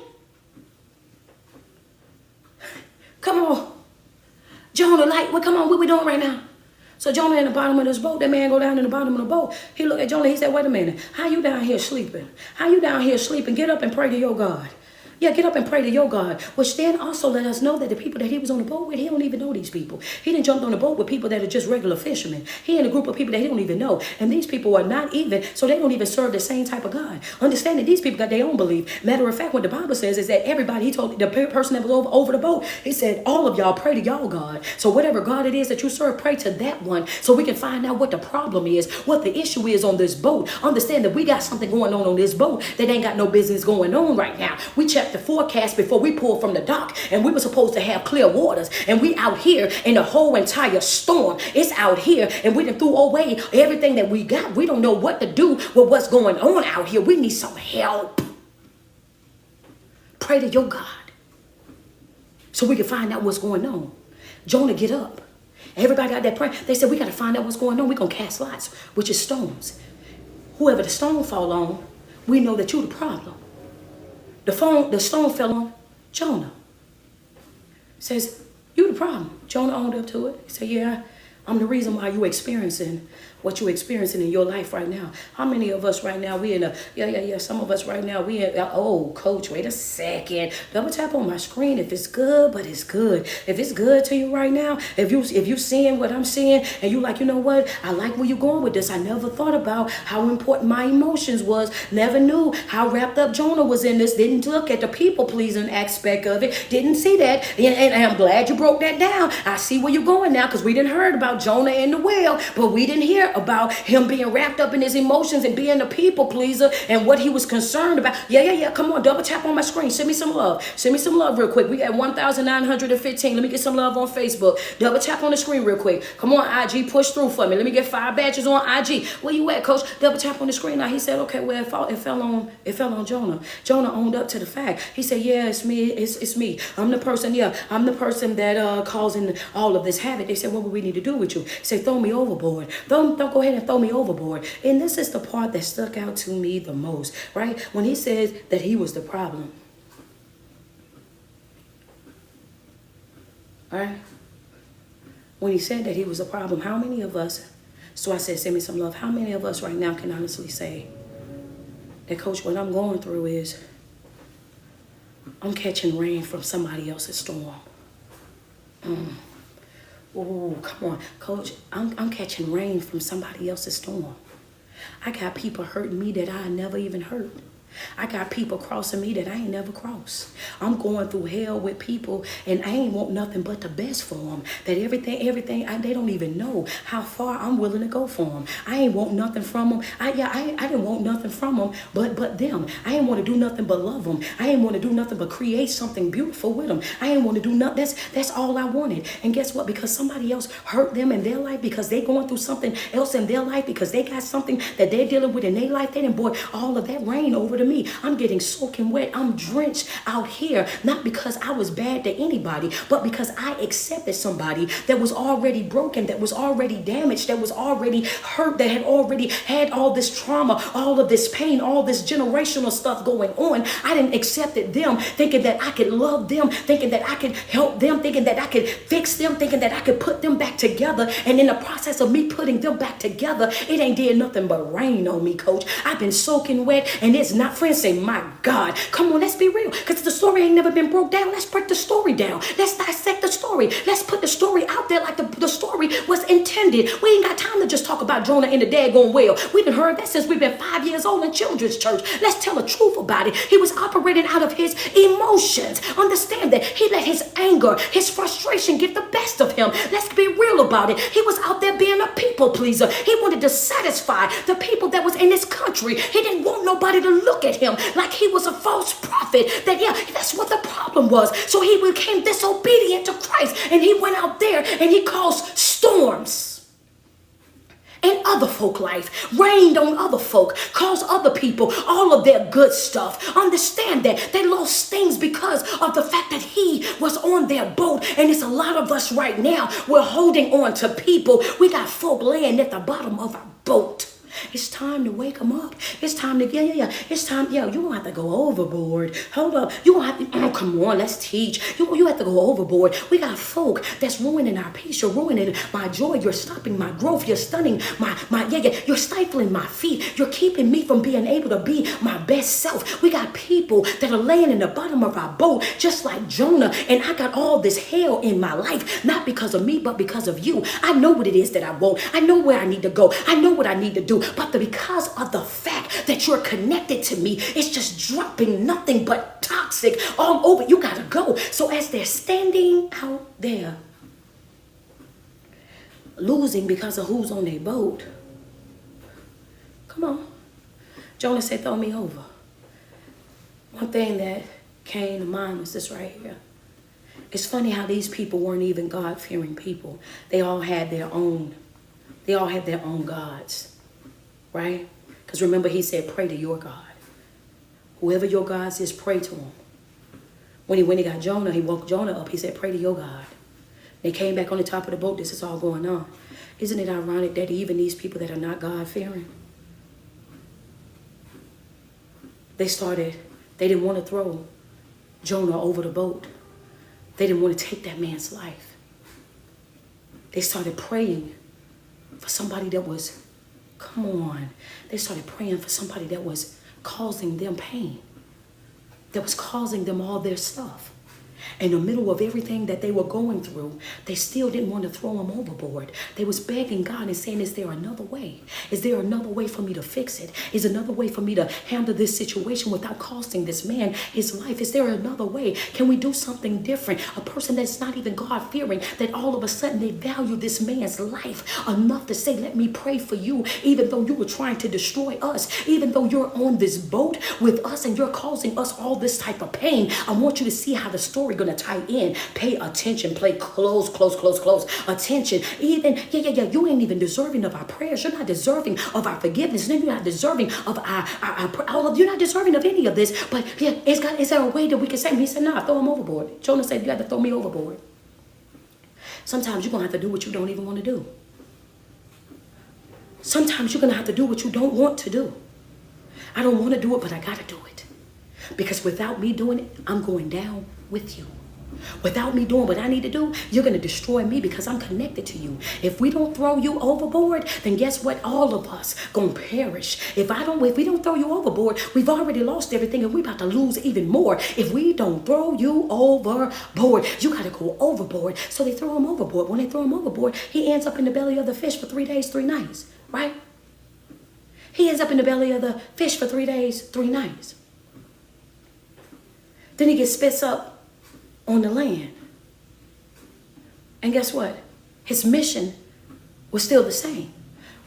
Come on. Jonah, like, well, come on, what we doing right now? So Jonah in the bottom of this boat, that man go down in the bottom of the boat. He looked at Jonah, he said, wait a minute, how you down here sleeping? How you down here sleeping? Get up and pray to your God. Yeah, get up and pray to your God. Which then also let us know that the people that he was on the boat with, he don't even know these people. He didn't jump on the boat with people that are just regular fishermen. He in a group of people that he don't even know. And these people are not even, so they don't even serve the same type of God. Understand that these people got their own belief. Matter of fact, what the Bible says is that everybody, he told the person that was over the boat, he said, all of y'all pray to y'all God. So whatever God it is that you serve, pray to that one so we can find out what the problem is, what the issue is on this boat. Understand that we got something going on this boat that ain't got no business going on right now. We checked the forecast before we pulled from the dock, and we were supposed to have clear waters, and we out here in the whole entire storm. It's out here, and we done threw away everything that we got. We don't know what to do with what's going on out here. We need some help. Pray to your God so we can find out what's going on. Jonah, get up. Everybody got that prayer. They said, we got to find out what's going on. We're going to cast lots, which is stones. Whoever the stone fall on, we know that you're the problem. The stone fell on Jonah. Says, you the problem. Jonah owned up to it. He said, yeah, I'm the reason why you're experiencing what you're experiencing in your life right now. How many of us right now, we in a, some of us right now, we in, oh, coach, wait a second. Double tap on my screen if it's good, but it's good. If it's good to you right now, if you seeing what I'm seeing, and you like, you know what, I like where you're going with this. I never thought about how important my emotions was. Never knew how wrapped up Jonah was in this. Didn't look at the people-pleasing aspect of it. Didn't see that. And I'm glad you broke that down. I see where you're going now, because we didn't heard about Jonah and the whale, but we didn't hear about him being wrapped up in his emotions and being a people pleaser and what he was concerned about. Yeah. Come on, double tap on my screen. Send me some love. Send me some love real quick. We got 1,915. Let me get some love on Facebook. Double tap on the screen real quick. Come on, IG, push through for me. Let me get 5 badges on IG. Where you at, coach? Double tap on the screen. Now he said, okay, well, it fell on Jonah. Jonah owned up to the fact. He said, yeah, it's me. It's me. I'm the person. Yeah, I'm the person that causing all of this havoc. They said, what would we need to do with you? He said, throw me overboard. Don't go ahead and throw me overboard. And this is the part that stuck out to me the most, right? When he said that he was the problem. All right? When he said that he was a problem, how many of us, so I said, send me some love. How many of us right now can honestly say that, coach, what I'm going through is I'm catching rain from somebody else's storm. Oh, come on, coach, I'm catching rain from somebody else's storm. I got people hurting me that I never even hurt. I got people crossing me that I ain't never crossed. I'm going through hell with people, and I ain't want nothing but the best for them. That everything, they don't even know how far I'm willing to go for them. I ain't want nothing from them. I didn't want nothing from them, but them. I ain't want to do nothing but love them. I ain't want to do nothing but create something beautiful with them. I ain't want to do nothing. That's all I wanted. And guess what? Because somebody else hurt them in their life, because they going through something else in their life, because they got something that they're dealing with in their life, they done brought all of that rain over to me. I'm getting soaking wet. I'm drenched out here, not because I was bad to anybody, but because I accepted somebody that was already broken, that was already damaged, that was already hurt, that had already had all this trauma, all of this pain, all this generational stuff going on. I didn't accept them, thinking that I could love them, thinking that I could help them, thinking that I could fix them, thinking that I could put them back together. And in the process of me putting them back together, it ain't did nothing but rain on me, coach. I've been soaking wet, and it's not, friends say, my God, come on, let's be real, because the story ain't never been broke down. Let's break the story down. Let's dissect the story. Let's put the story out there like the story was intended. We ain't got time to just talk about Jonah in the daggone well. We done heard that since we've been 5 years old in children's church. Let's tell the truth about it. He was operating out of his emotions. Understand that he let his anger, his frustration get the best of him. Let's be real about it. He was out there being a people pleaser. He wanted to satisfy the people that was in this country. He didn't want nobody to look look at him like he was a false prophet. That, yeah, that's what the problem was. So he became disobedient to Christ. And he went out there and he caused storms in other folk life, rained on other folk, caused other people all of their good stuff. Understand that they lost things because of the fact that he was on their boat. And it's a lot of us right now, we're holding on to people. We got folk laying at the bottom of our boat. It's time to wake them up. It's time to, it's time, you don't have to go overboard. Hold up. You don't have to, come on, let's teach. You have to go overboard. We got folk that's ruining our peace. You're ruining my joy. You're stopping my growth. You're stunning you're stifling my feet. You're keeping me from being able to be my best self. We got people that are laying in the bottom of our boat, just like Jonah. And I got all this hell in my life, not because of me, but because of you. I know what it is that I want. I know where I need to go. I know what I need to do. But because of the fact that you're connected to me, it's just dropping nothing but toxic all over. You gotta go. So as they're standing out there, losing because of who's on their boat, come on. Jonah said, throw me over. One thing that came to mind was this right here. It's funny how these people weren't even God-fearing people. They all had their own gods. Right? Because remember, he said, pray to your God. Whoever your God is, pray to him. When he got Jonah, he woke Jonah up. He said, pray to your God. They came back on the top of the boat. This is all going on. Isn't it ironic that even these people that are not God-fearing, they didn't want to throw Jonah over the boat. They didn't want to take that man's life. They started praying for somebody that was, come on. They started praying for somebody that was causing them pain, that was causing them all their stuff. In the middle of everything that they were going through, they still didn't want to throw him overboard. They was begging God and saying, is there another way? Is there another way for me to fix it? Is there another way for me to handle this situation without costing this man his life? Is there another way? Can we do something different? A person that's not even God-fearing, that all of a sudden they value this man's life enough to say, let me pray for you, even though you were trying to destroy us, even though you're on this boat with us and you're causing us all this type of pain. I want you to see how the story going to tie in. Pay attention. Play close attention. Even you ain't even deserving of our prayers. You're not deserving of our forgiveness. You're not deserving of you're not deserving of any of this. But yeah, is there a way that we can say? He said, nah, throw him overboard. Jonah said, you have to throw me overboard. Sometimes you're gonna have to do what you don't even want to do. Sometimes you're gonna have to do what you don't want to do. I don't want to do it, but I gotta do it. Because without me doing it, I'm going down with you. Without me doing what I need to do, you're going to destroy me because I'm connected to you. If we don't throw you overboard, then guess what? All of us going to perish. If we don't throw you overboard, we've already lost everything and we're about to lose even more. If we don't throw you overboard, you got to go overboard. So they throw him overboard. When they throw him overboard, he ends up in the belly of the fish for 3 days, 3 nights, right? He ends up in the belly of the fish for 3 days, 3 nights. Then he gets spits up on the land. And guess what? His mission was still the same.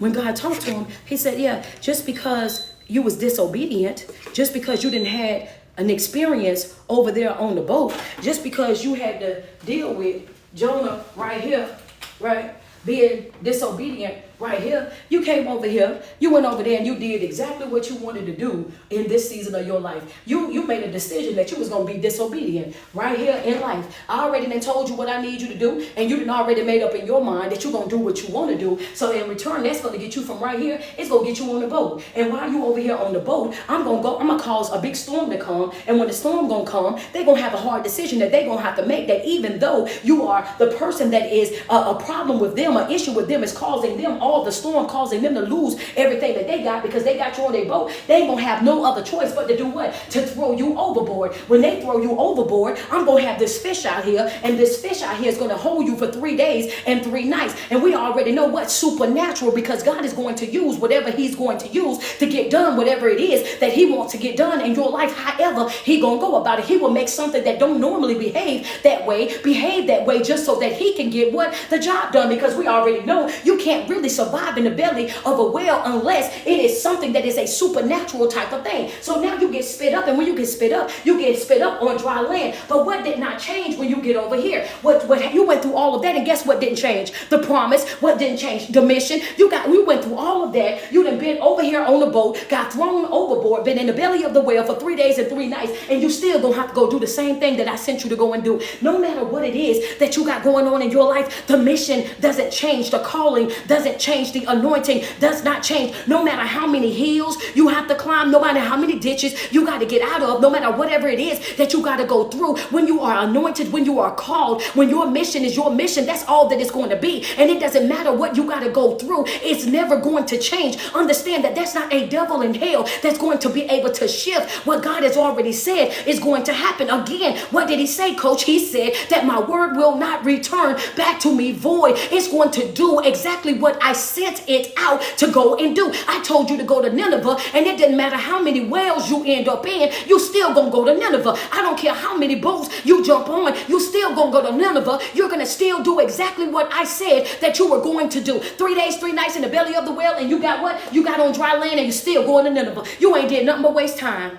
When God talked to him, he said, yeah, just because you was disobedient, just because you didn't have an experience over there on the boat, just because you had to deal with Jonah right here, right, being disobedient right here, you came over here, you went over there and you did exactly what you wanted to do in this season of your life. You made a decision that you was going to be disobedient right here in life. I already done told you what I need you to do, and you done already made up in your mind that you're going to do what you want to do. So in return, that's going to get you from right here, it's going to get you on the boat. And while you over here on the boat, I'm going to cause a big storm to come. And when the storm going to come, they're going to have a hard decision that they're going to have to make, that even though you are the person that is a problem with them, an issue with them, is causing them all the storm, causing them to lose everything that they got because they got you on their boat. They ain't gonna have no other choice but to do what? To throw you overboard. When they throw you overboard, I'm gonna have this fish out here, and this fish out here is gonna hold you for 3 days and 3 nights. And we already know what's supernatural, because God is going to use whatever he's going to use to get done whatever it is that he wants to get done in your life. However he gonna go about it, he will make something that don't normally behave that way just so that he can get what? The job done. Because we already know you can't really survive in the belly of a whale unless it is something that is a supernatural type of thing. So now you get spit up, and when you get spit up on dry land. But what did not change when you get over here? What you went through all of that, and guess what didn't change? The promise. What didn't change? The mission. We went through all of that. You done been over here on the boat, got thrown overboard, been in the belly of the whale for 3 days and 3 nights, and you still gonna have to go do the same thing that I sent you to go and do. No matter what it is that you got going on in your life, the mission doesn't change. The calling doesn't change. The anointing does not change. No matter how many hills you have to climb, no matter how many ditches you got to get out of, no matter whatever it is that you got to go through, when you are anointed, when you are called, when your mission is your mission, that's all that it's going to be. And it doesn't matter what you got to go through. It's never going to change. Understand that that's not a devil in hell that's going to be able to shift what God has already said is going to happen. Again, what did he say, coach? He said that my word will not return back to me void. It's going to do exactly what I sent it out to go and do. I told you to go to Nineveh, and it didn't matter how many whales you end up in, you still gonna go to Nineveh. I don't care how many boats you jump on, you still gonna go to Nineveh. You're gonna still do exactly what I said that you were going to do. 3 days, 3 nights in the belly of the whale, and you got what? You got on dry land, and you still going to Nineveh. You ain't did nothing but waste time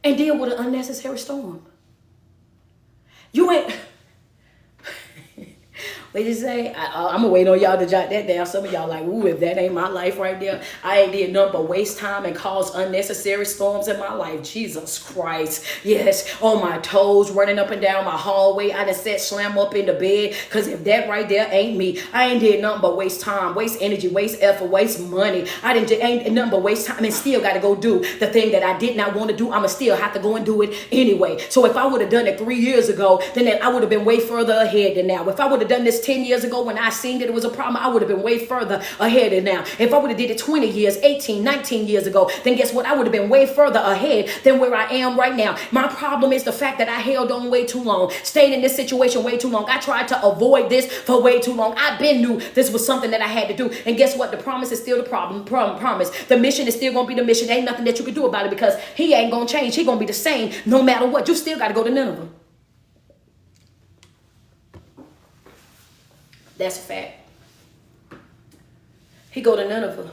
and deal with an unnecessary storm. You ain't. What you say? I'm gonna wait on y'all to jot that down. Some of y'all like, ooh, if that ain't my life right there, I ain't did nothing but waste time and cause unnecessary storms in my life. Jesus Christ. Yes, on my toes, running up and down my hallway. I done sat slam up in the bed, because if that right there ain't me, I ain't did nothing but waste time, waste energy, waste effort, waste money. I ain't nothing but waste time, and still got to go do the thing that I did not want to do. I'ma still have to go and do it anyway. So if I would have done it 3 years ago, then I would have been way further ahead than now. If I would have done this 10 years ago when I seen that it was a problem, I would have been way further ahead than now. If I would have did it 20 years, 18, 19 years ago, then guess what? I would have been way further ahead than where I am right now. My problem is the fact that I held on way too long, stayed in this situation way too long. I tried to avoid this for way too long. I been knew this was something that I had to do. And guess what? The promise is still the promise. The mission is still going to be the mission. Ain't nothing that you can do about it, because he ain't going to change. He going to be the same no matter what. You still got to go to Nineveh. That's a fact. He go to Nineveh.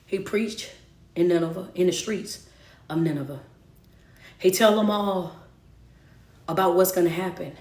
He preached in Nineveh, in the streets of Nineveh. He tell them all about what's going to happen.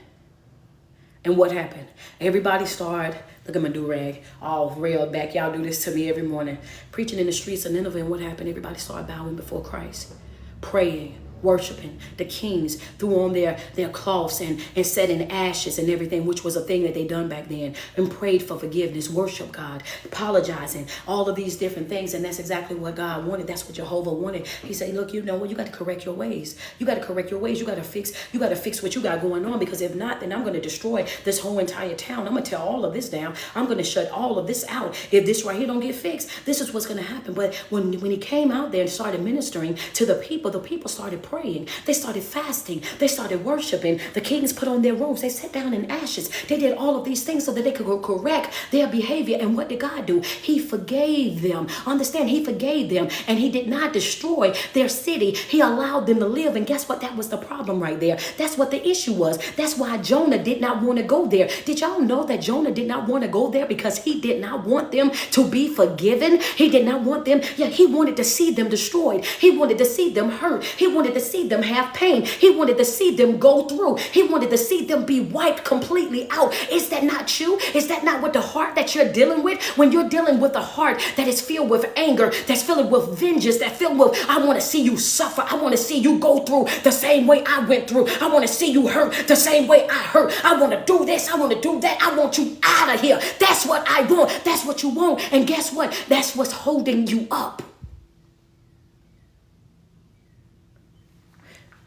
And what happened? Everybody started, look at my do-rag, all railed back. Y'all do this to me every morning. Preaching in the streets of Nineveh, and what happened? Everybody started bowing before Christ, praying, worshiping. The kings threw on their cloths and set in ashes and everything, which was a thing that they done back then, and prayed for forgiveness, worship God, apologizing, all of these different things. And that's exactly what God wanted. That's what Jehovah wanted. He said, look, you know what? You got to correct your ways. You got to correct your ways. You got to fix what you got going on, because if not, then I'm going to destroy this whole entire town. I'm going to tear all of this down. I'm going to shut all of this out. If this right here don't get fixed, this is what's going to happen. But when he came out there and started ministering to the people started praying. They started fasting. They started worshiping. The kings put on their robes. They sat down in ashes. They did all of these things so that they could correct their behavior. And what did God do? He forgave them. Understand, he forgave them, and he did not destroy their city. He allowed them to live. And guess what? That was the problem right there. That's what the issue was. That's why Jonah did not want to go there. Did y'all know that Jonah did not want to go there because he did not want them to be forgiven? He did not want them. Yeah, he wanted to see them destroyed. He wanted to see them hurt. He wanted to see them have pain. He wanted to see them go through. He wanted to see them be wiped completely out. Is that not you? Is that not what the heart that you're dealing with? When you're dealing with a heart that is filled with anger, that's filled with vengeance, that's filled with, I want to see you suffer. I want to see you go through the same way I went through. I want to see you hurt the same way I hurt. I want to do this. I want to do that. I want you out of here. That's what I want. That's what you want. And guess what? That's what's holding you up.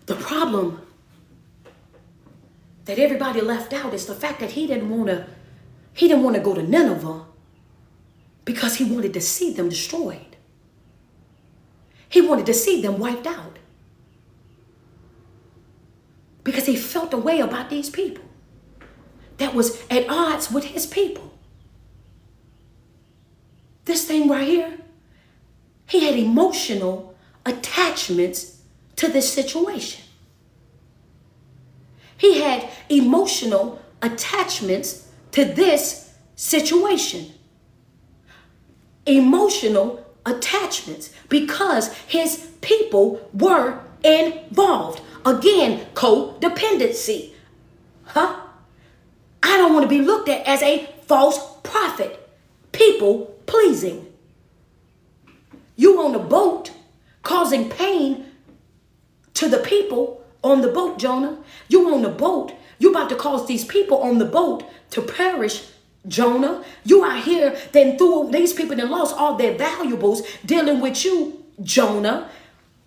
The problem that everybody left out is the fact that he didn't want to go to Nineveh because he wanted to see them destroyed. He wanted to see them wiped out because he felt a way about these people that was at odds with his people. This thing right here, he had emotional attachments to this situation. He had emotional attachments to this situation. Emotional attachments because his people were involved. Again, codependency. Huh? I don't want to be looked at as a false prophet. People pleasing. You on the boat causing pain to the people on the boat, Jonah. You on the boat. You about to cause these people on the boat to perish, Jonah. You out here then through these people that lost all their valuables dealing with you, Jonah.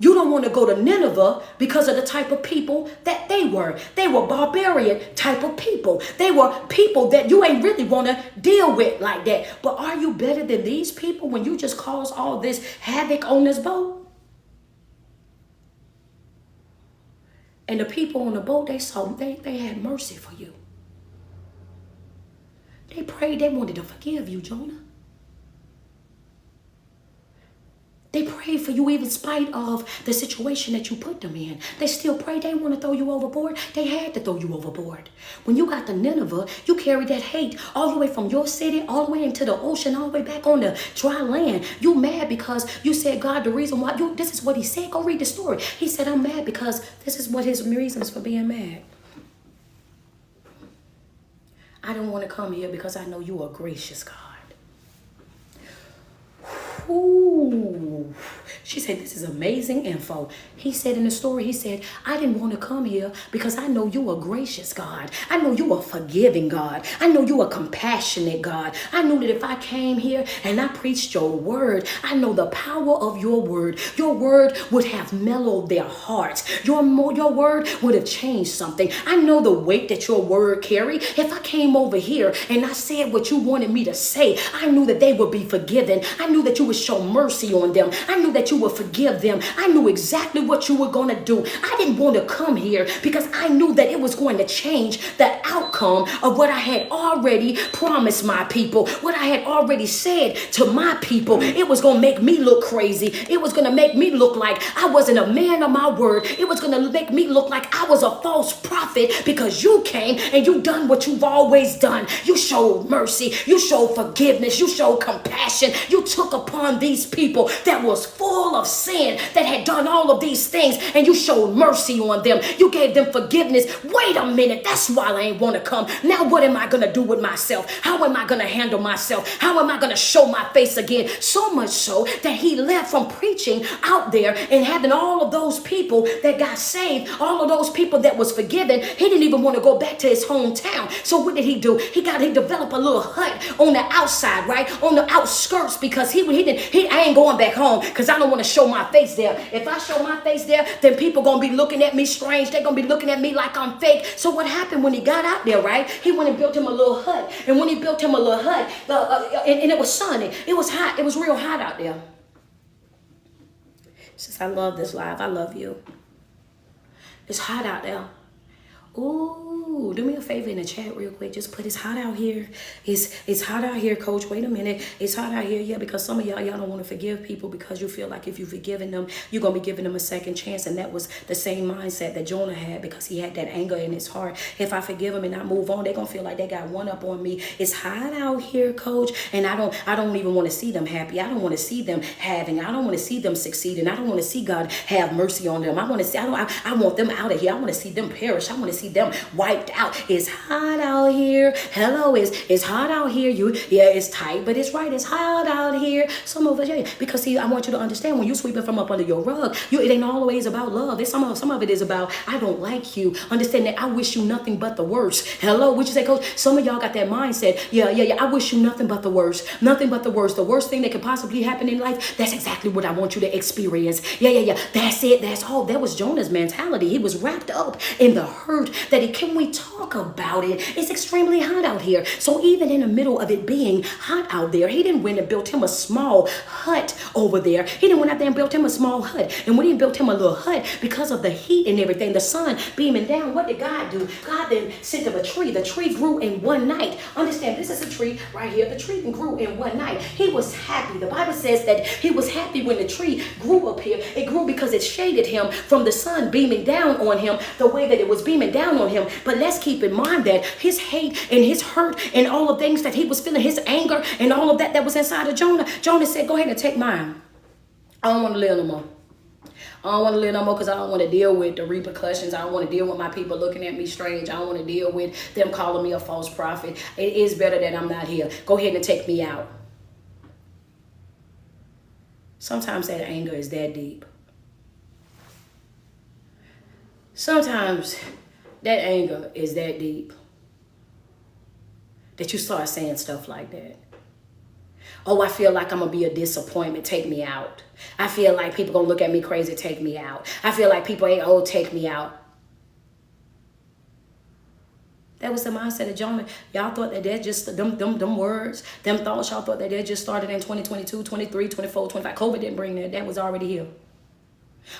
You don't want to go to Nineveh because of the type of people that they were. They were barbarian type of people. They were people that you ain't really want to deal with like that. But are you better than these people when you just cause all this havoc on this boat? And the people on the boat, they had mercy for you. They prayed, they wanted to forgive you, Jonah. They prayed for you even in spite of the situation that you put them in. They still prayed. They want to throw you overboard. They had to throw you overboard. When you got to Nineveh, you carried that hate all the way from your city, all the way into the ocean, all the way back on the dry land. You mad because you said, God, the reason why, this is what he said. Go read the story. He said, I'm mad because this is what his reasons for being mad. I don't want to come here because I know you are gracious, God. Ooh. She said, this is amazing info. He said in the story, he said, I didn't want to come here because I know you are gracious, God. I know you are forgiving, God. I know you are compassionate, God. I knew that if I came here and I preached your word, I know the power of your word would have mellowed their hearts. Your word would have changed something. I know the weight that your word carried. If I came over here and I said what you wanted me to say, I knew that they would be forgiven. I knew that you would show mercy on them. I knew that you would forgive them. I knew exactly what you were going to do. I didn't want to come here because I knew that it was going to change the outcome of what I had already promised my people, what I had already said to my people. It was going to make me look crazy. It was going to make me look like I wasn't a man of my word. It was going to make me look like I was a false prophet because you came and you done what you've always done. You showed mercy. You showed forgiveness. You showed compassion. You took upon these people that was full of sin, that had done all of these things, and you showed mercy on them. You gave them forgiveness. Wait a minute, that's why I ain't want to come. Now what am I going to do with myself? How am I going to handle myself? How am I going to show my face again? So much so that he left from preaching out there and having all of those people that got saved, all of those people that was forgiven. He didn't even want to go back to his hometown. So what did he do? He developed a little hut on the outside, right? On the outskirts, because I ain't going back home because I don't want to show my face there. If I show my face there, then people going to be looking at me strange. They're going to be looking at me like I'm fake. So what happened when he got out there, right? He went and built him a little hut. And when he built him a little hut, and it was sunny. It was hot. It was real hot out there. Since I love this live, I love you. It's hot out there. Ooh, do me a favor in the chat real quick. Just put it's hot out here. It's hot out here, coach. Wait a minute. It's hot out here. Yeah, because some of y'all don't want to forgive people because you feel like if you've forgiven them, you're going to be giving them a second chance. And that was the same mindset that Jonah had because he had that anger in his heart. If I forgive them and I move on, they're going to feel like they got one up on me. It's hot out here, coach. And I don't even want to see them happy. I don't want to see them having. I don't want to see them succeeding. I don't want to see God have mercy on them. I want them out of here. I want to see them perish. I want to see them wiped out. It's hot out here. Hello, it's hot out here. It's tight, but it's right. It's hot out here. Some of us, yeah, because see, I want you to understand when you sweeping from up under your rug, it ain't always about love. Some of it is about I don't like you. Understand that I wish you nothing but the worst. Hello, what you say, coach? Some of y'all got that mindset. Yeah. I wish you nothing but the worst. Nothing but the worst. The worst thing that could possibly happen in life. That's exactly what I want you to experience. Yeah. That's it. That's all. That was Jonah's mentality. He was wrapped up in the hurt that can we talk about it? It's extremely hot out here. So even in the middle of it being hot out there, he didn't went and built him a small hut over there. He didn't went out there and built him a small hut. And when he built him a little hut, because of the heat and everything, the sun beaming down, what did God do? God then sent him a tree. The tree grew in one night. Understand, this is a tree right here. The tree grew in one night. He was happy. The Bible says that he was happy when the tree grew up here. It grew because it shaded him from the sun beaming down on him the way that it was beaming down down on him. But let's keep in mind that his hate and his hurt and all the things that he was feeling, his anger and all of that was inside of Jonah. Jonah said, go ahead and take mine. I don't want to live no more. I don't want to live no more because I don't want to deal with the repercussions. I don't want to deal with my people looking at me strange. I don't want to deal with them calling me a false prophet. It is better that I'm not here. Go ahead and take me out. Sometimes that anger is that deep. Sometimes that anger is that deep that you start saying stuff like that. Oh, I feel like I'm going to be a disappointment. Take me out. I feel like people going to look at me crazy. Take me out. I feel like people ain't, oh, take me out. That was the mindset of Jonah. Y'all thought that just, them words, them thoughts, y'all thought that they just started in 2022, 23, 24, 25. COVID didn't bring that. That was already here.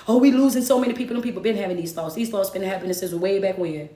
Oh, we losing so many people. Them people been having these thoughts. These thoughts been happening since way back when.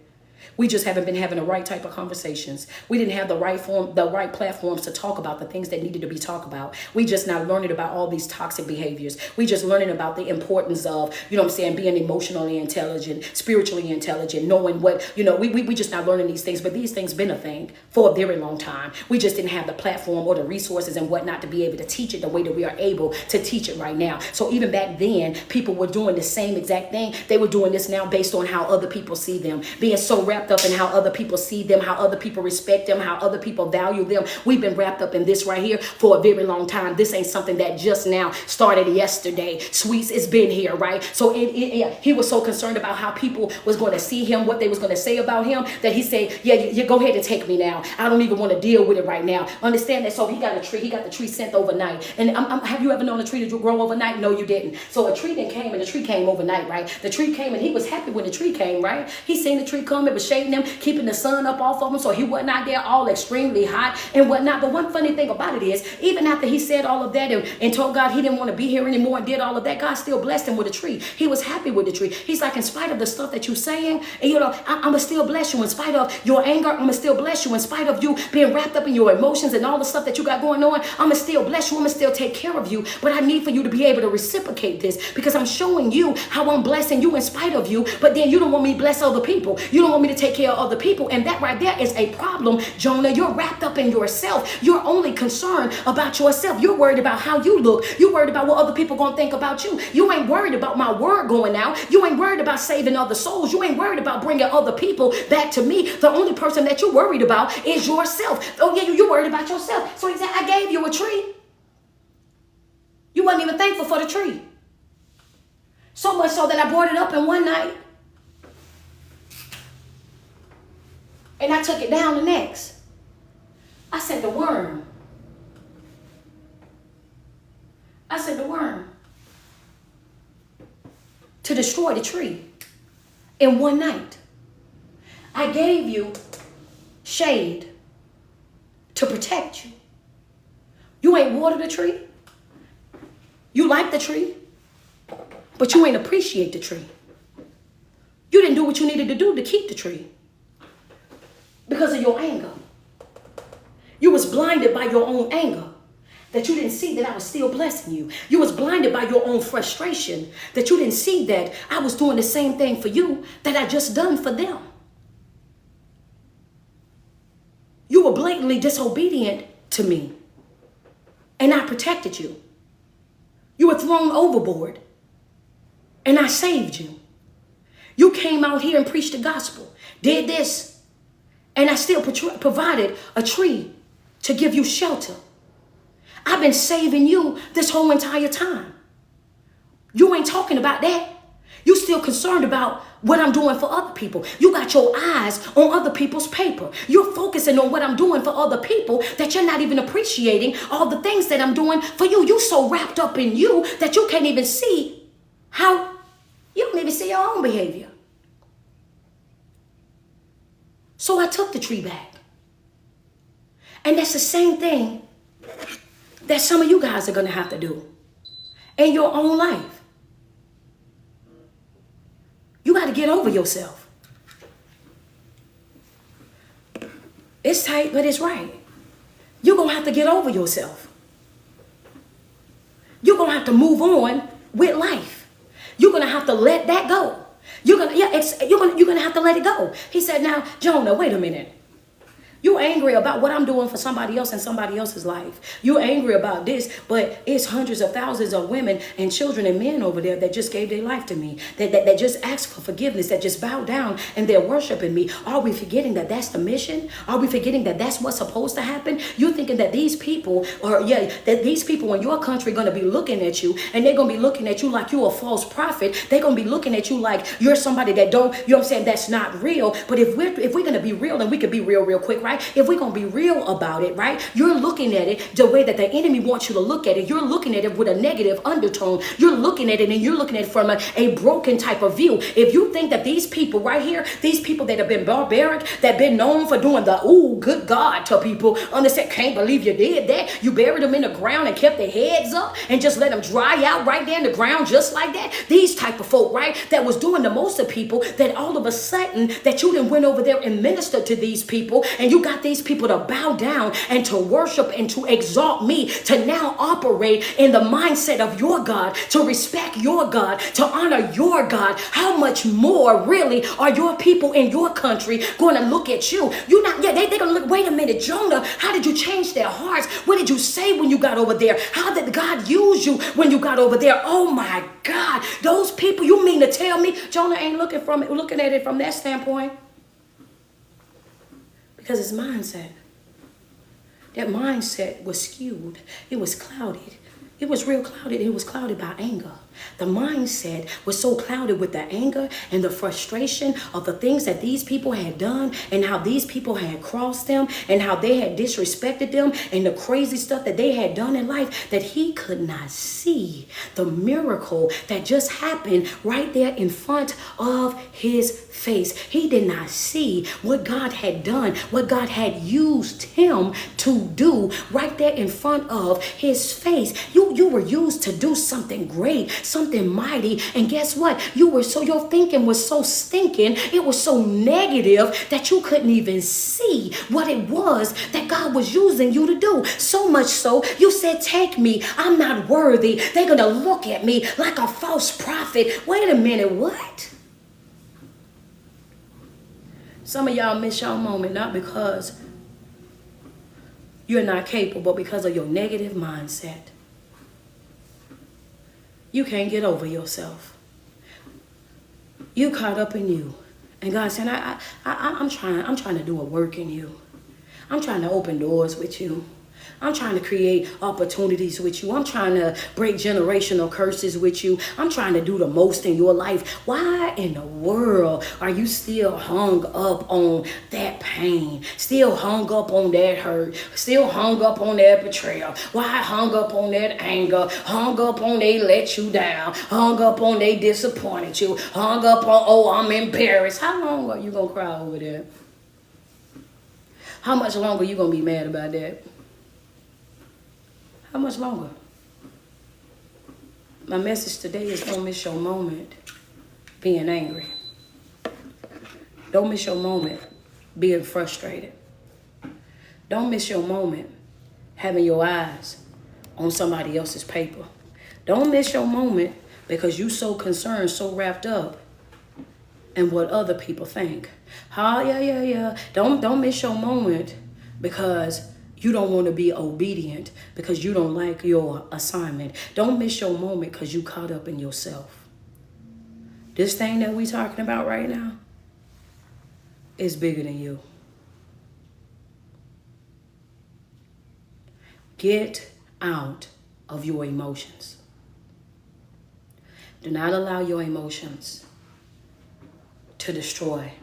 We just haven't been having the right type of conversations. We didn't have the right platforms to talk about the things that needed to be talked about. We just now learning about all these toxic behaviors. We just learning about the importance of, you know what I'm saying, being emotionally intelligent, spiritually intelligent, knowing what, you know, we just now learning these things. But these things been a thing for a very long time. We just didn't have the platform or the resources and whatnot to be able to teach it the way that we are able to teach it right now. So even back then, people were doing the same exact thing. They were doing this now based on how other people see them, being so wrapped up in how other people see them, how other people respect them, how other people value them. We've been wrapped up in this right here for a very long time. This ain't something that just now started yesterday. Sweets, it's been here, right? So he was so concerned about how people was going to see him, what they was going to say about him, that he said, yeah, you go ahead and take me now. I don't even want to deal with it right now. Understand that? So he got a tree. He got the tree sent overnight. And have you ever known a tree to grow overnight? No, you didn't. So a tree then came, and the tree came overnight, right? The tree came, and he was happy when the tree came, right? He seen the tree come. It was shading him, keeping the sun up off of him, so he wasn't out there all extremely hot and whatnot. But one funny thing about it is, even after he said all of that and told God he didn't want to be here anymore and did all of that, God still blessed him with a tree. He was happy with the tree. He's like, in spite of the stuff that you're saying, and you know, I'm gonna still bless you. In spite of your anger, I'm gonna still bless you. In spite of you being wrapped up in your emotions and all the stuff that you got going on, I'm gonna still bless you. I'm gonna still take care of you. But I need for you to be able to reciprocate this, because I'm showing you how I'm blessing you in spite of you. But then you don't want me to bless other people. You don't want me to take care of other people. And that right there is a problem, Jonah. You're wrapped up in yourself. You're only concerned about yourself. You're worried about how you look. You're worried about what other people gonna think about you. You ain't worried about my word going out. You ain't worried about saving other souls. You ain't worried about bringing other people back to me. The only person that you're worried about is yourself. Oh yeah, you're worried about yourself. So he said, I gave you a tree. You wasn't even thankful for the tree. So much so that I brought it up in one night, and I took it down the next. I said the worm. To destroy the tree in one night. I gave you shade to protect you. You ain't watered the tree. You like the tree, but you ain't appreciate the tree. You didn't do what you needed to do to keep the tree because of your anger. You was blinded by your own anger, that you didn't see that I was still blessing you. You was blinded by your own frustration, that you didn't see that I was doing the same thing for you that I just done for them. You were blatantly disobedient to me, and I protected you. You were thrown overboard, and I saved you. You came out here and preached the gospel, did this, and I still provided a tree to give you shelter. I've been saving you this whole entire time. You ain't talking about that. You still concerned about what I'm doing for other people. You got your eyes on other people's paper. You're focusing on what I'm doing for other people that you're not even appreciating all the things that I'm doing for you. You so wrapped up in you that you can't even see how, you don't even see your own behavior. So I took the tree back. And that's the same thing that some of you guys are going to have to do in your own life. You got to get over yourself. It's tight, but it's right. You're going to have to get over yourself. You're going to have to move on with life. You're going to have to let that go. You're gonna have to let it go. He said, now, Jonah, wait a minute. You're angry about what I'm doing for somebody else in somebody else's life. You're angry about this, but it's hundreds of thousands of women and children and men over there that just gave their life to me, that just asked for forgiveness, that just bowed down and they're worshiping me. Are we forgetting that that's the mission? Are we forgetting that that's what's supposed to happen? You're thinking that these people that these people in your country are going to be looking at you, and they're going to be looking at you like you're a false prophet. They're going to be looking at you like you're somebody that don't, you know what I'm saying, that's not real. But if we're going to be real, then we can be real quick, right? If we're going to be real about it, right? You're looking at it the way that the enemy wants you to look at it. You're looking at it with a negative undertone. You're looking at it and you're looking at it from a broken type of view. If you think that these people right here, these people that have been barbaric, that been known for doing the, ooh, good God to people, understand, can't believe you did that. You buried them in the ground and kept their heads up and just let them dry out right there in the ground just like that. These type of folk, right, that was doing the most of people, that all of a sudden that you done went over there and ministered to these people, and you got these people to bow down and to worship and to exalt me, to now operate in the mindset of your God, to respect your God, to honor your God. How much more really are your people in your country going to look at you? You're not, they're going to look, wait a minute, Jonah, how did you change their hearts? What did you say when you got over there? How did God use you when you got over there? Oh my God, those people, you mean to tell me Jonah ain't looking at it from that standpoint? Because his mindset, that mindset was skewed. It was clouded. It was real clouded. It was clouded by anger. The mindset was so clouded with the anger and the frustration of the things that these people had done, and how these people had crossed them, and how they had disrespected them, and the crazy stuff that they had done in life, that he could not see the miracle that just happened right there in front of his face. He did not see what God had done, what God had used him to do right there in front of his face. You were used to do something great, something mighty, and guess what? Your thinking was so stinking, it was so negative that you couldn't even see what it was that God was using you to do. So much so, you said, take me, I'm not worthy. They're gonna look at me like a false prophet. Wait a minute, what? Some of y'all miss your moment, not because you're not capable, but because of your negative mindset. You can't get over yourself. You caught up in you. And God said, I'm trying to do a work in you. I'm trying to open doors with you. I'm trying to create opportunities with you. I'm trying to break generational curses with you. I'm trying to do the most in your life. Why in the world are you still hung up on that pain? Still hung up on that hurt? Still hung up on that betrayal? Why hung up on that anger? Hung up on they let you down? Hung up on they disappointed you? Hung up on, oh, I'm embarrassed. How long are you going to cry over that? How much longer are you going to be mad about that? How much longer? My message today is don't miss your moment being angry. Don't miss your moment being frustrated. Don't miss your moment having your eyes on somebody else's paper. Don't miss your moment because you so concerned, so wrapped up in what other people think. Don't miss your moment because you don't want to be obedient, because you don't like your assignment. Don't miss your moment because you caught up in yourself. This thing that we talking about right now is bigger than you. Get out of your emotions. Do not allow your emotions to destroy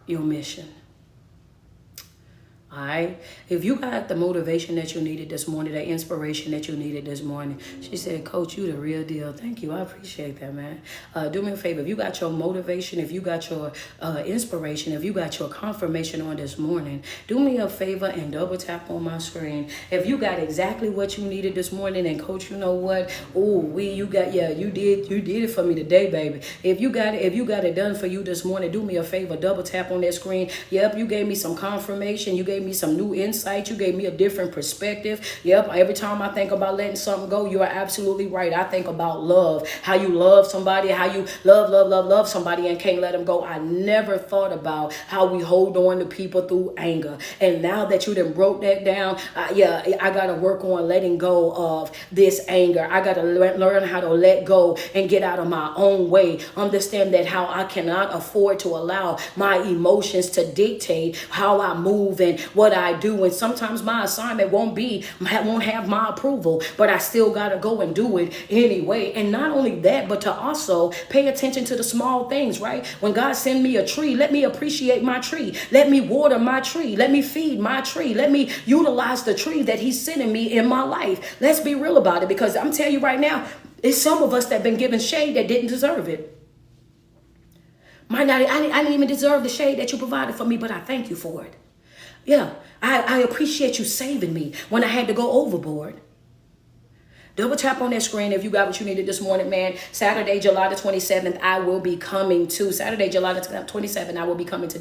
your mission. All right. If you got the motivation that you needed this morning, the inspiration that you needed this morning, she said, Coach, you the real deal. Thank you. I appreciate that, man. Do me a favor. If you got your motivation, if you got your inspiration, if you got your confirmation on this morning, do me a favor and double tap on my screen. If you got exactly what you needed this morning, and Coach, you know what? You did it for me today, baby. If you got it done for you this morning, do me a favor, double tap on that screen. Yep, you gave me some confirmation. You gave gave me some new insight. You gave me a different perspective. Yep, every time I think about letting something go, you are absolutely right. I think about love, how you love somebody, how you love somebody and can't let them go. I never thought about how we hold on to people through anger. And now that you done broke that down, I got to work on letting go of this anger. I got to learn how to let go and get out of my own way. Understand that how I cannot afford to allow my emotions to dictate how I move and what I do. And sometimes my assignment won't have my approval, but I still got to go and do it anyway. And not only that, but to also pay attention to the small things, right? When God send me a tree, let me appreciate my tree. Let me water my tree. Let me feed my tree. Let me utilize the tree that he's sending me in my life. Let's be real about it, because I'm telling you right now, it's some of us that been given shade that didn't deserve it. I didn't even deserve the shade that you provided for me, but I thank you for it. Yeah, I appreciate you saving me when I had to go overboard. Double tap on that screen if you got what you needed this morning, man. Saturday, July the 27th, I will be coming to the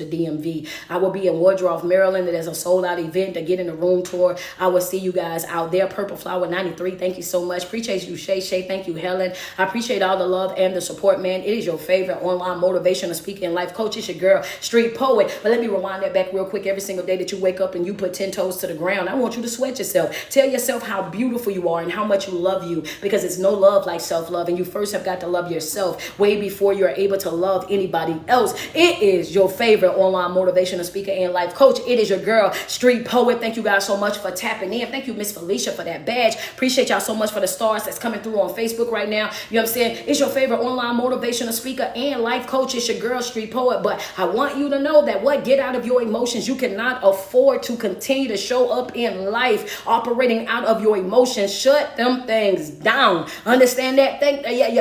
DMV. I will be in Woodruff, Maryland. There's a sold out event to get in the room tour. I will see you guys out there. Purple Flower 93, thank you so much. Appreciate you, Shay. Thank you, Helen. I appreciate all the love and the support, man. It is your favorite online motivational speaker and life coach. It's your girl, Street Poet. But let me rewind that back real quick. Every single day that you wake up and you put 10 toes to the ground, I want you to sweat yourself. Tell yourself how beautiful you are and how much you love you, because it's no love like self-love, and you first have got to love yourself way before you're able to love anybody else. It is your favorite online motivational speaker and life coach. It is your girl, Street Poet. Thank you guys so much for tapping in. Thank you, Miss Felicia, for that badge. Appreciate y'all so much for the stars that's coming through on Facebook right now. You know what I'm saying? It's your favorite online motivational speaker and life coach. It's your girl, Street Poet. But I want you to know that get out of your emotions. You cannot afford to continue to show up in life operating out of your emotions. Shut them things down. Understand that?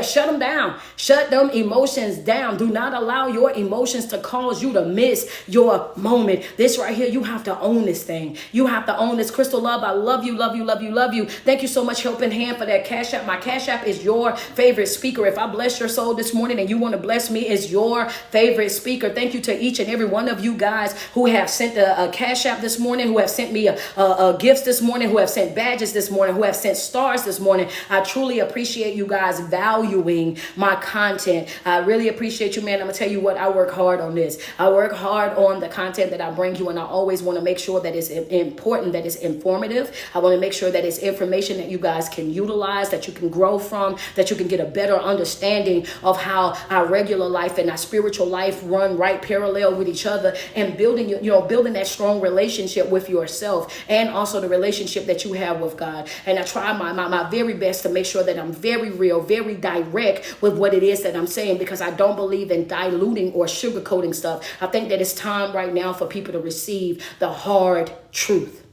Shut them down. Shut them emotions down. Do not allow your emotions to cause you to miss your moment. This right here, you have to own this thing. You have to own this. Crystal Love, I love you, love you, love you, love you. Thank you so much, Helping Hand, for that Cash App. My Cash App is your favorite speaker. If I bless your soul this morning and you want to bless me, is your favorite speaker. Thank you to each and every one of you guys who have sent a Cash App this morning, who have sent me a gifts this morning, who have sent badges this morning, who have sent stars this morning. I truly appreciate you guys valuing my content. I really appreciate you, man. I'm gonna tell you what, I work hard on this. I work hard on the content that I bring you, and I always want to make sure that it's important, that it's informative. I want to make sure that it's information that you guys can utilize, that you can grow from, that you can get a better understanding of how our regular life and our spiritual life run right parallel with each other, and building that strong relationship with yourself, and also the relationship that you have with God. And I try my very best to make sure that I'm very real, very direct with what it is that I'm saying, because I don't believe in diluting or sugarcoating stuff. I think that it's time right now for people to receive the hard truth,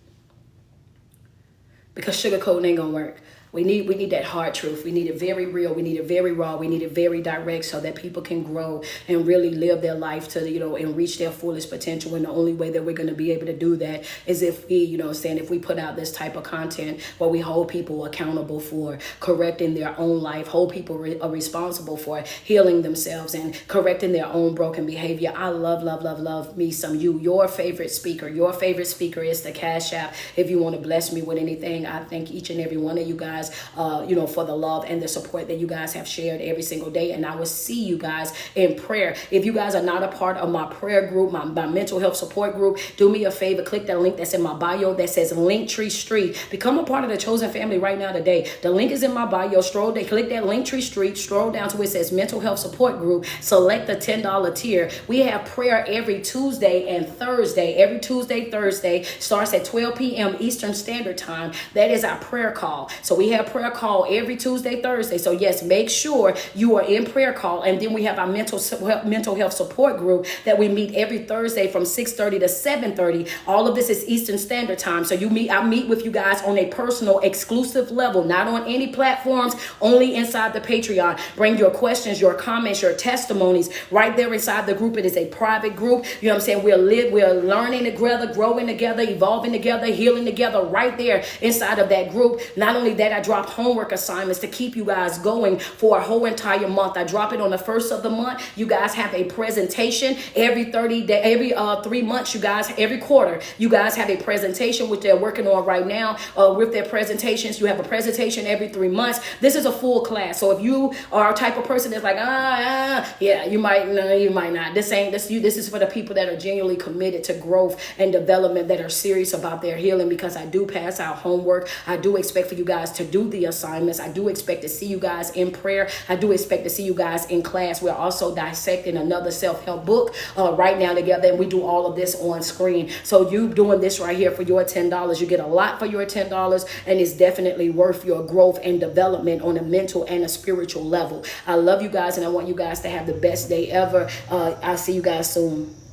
because sugarcoating ain't gonna work. We need that hard truth. We need it very real. We need it very raw. We need it very direct, so that people can grow and really live their life to, and reach their fullest potential. And the only way that we're going to be able to do that is if we, if we put out this type of content where we hold people accountable for correcting their own life, hold people responsible for healing themselves and correcting their own broken behavior. I love me some you. Your favorite speaker is the Cash App. If you want to bless me with anything, I thank each and every one of you guys, for the love and the support that you guys have shared every single day. And I will see you guys in prayer. If you guys are not a part of my prayer group, my mental health support group, do me a favor, click that link that's in my bio that says Linktree Street. Become a part of the chosen family right now today. The link is in my bio. Click that Linktree Street, scroll down to where it says mental health support group, select the $10 tier. We have prayer every Tuesday and Thursday. Every Tuesday, Thursday starts at 12 p.m. Eastern Standard Time. That is our prayer call. So we have prayer call every Tuesday, Thursday. So yes, make sure you are in prayer call. And then we have our mental health support group that we meet every Thursday from 6:30 to 7:30. All of this is Eastern Standard Time. So I meet with you guys on a personal, exclusive level, not on any platforms, only inside the Patreon. Bring your questions, your comments, your testimonies right there inside the group. It is a private group. You know what I'm saying? We're learning together, growing together, evolving together, healing together right there inside of that group. Not only that, I drop homework assignments to keep you guys going for a whole entire month. I drop it on the first of the month. You guys have a presentation every 30 day, every 3 months. You guys, every quarter, you guys have a presentation, which they're working on right now with their presentations. You have a presentation every 3 months. This is a full class. So if you are a type of person that's like, yeah, you might, no, you might not. This ain't this you. This is for the people that are genuinely committed to growth and development, that are serious about their healing, because I do pass out homework. I do expect for you guys to do the assignments. I do expect to see you guys in prayer. I do expect to see you guys in class. We're also dissecting another self-help book right now together, and we do all of this on screen. So you doing this right here for your $10, you get a lot for your $10, and it's definitely worth your growth and development on a mental and a spiritual level. I love you guys, and I want you guys to have the best day ever. I'll see you guys soon.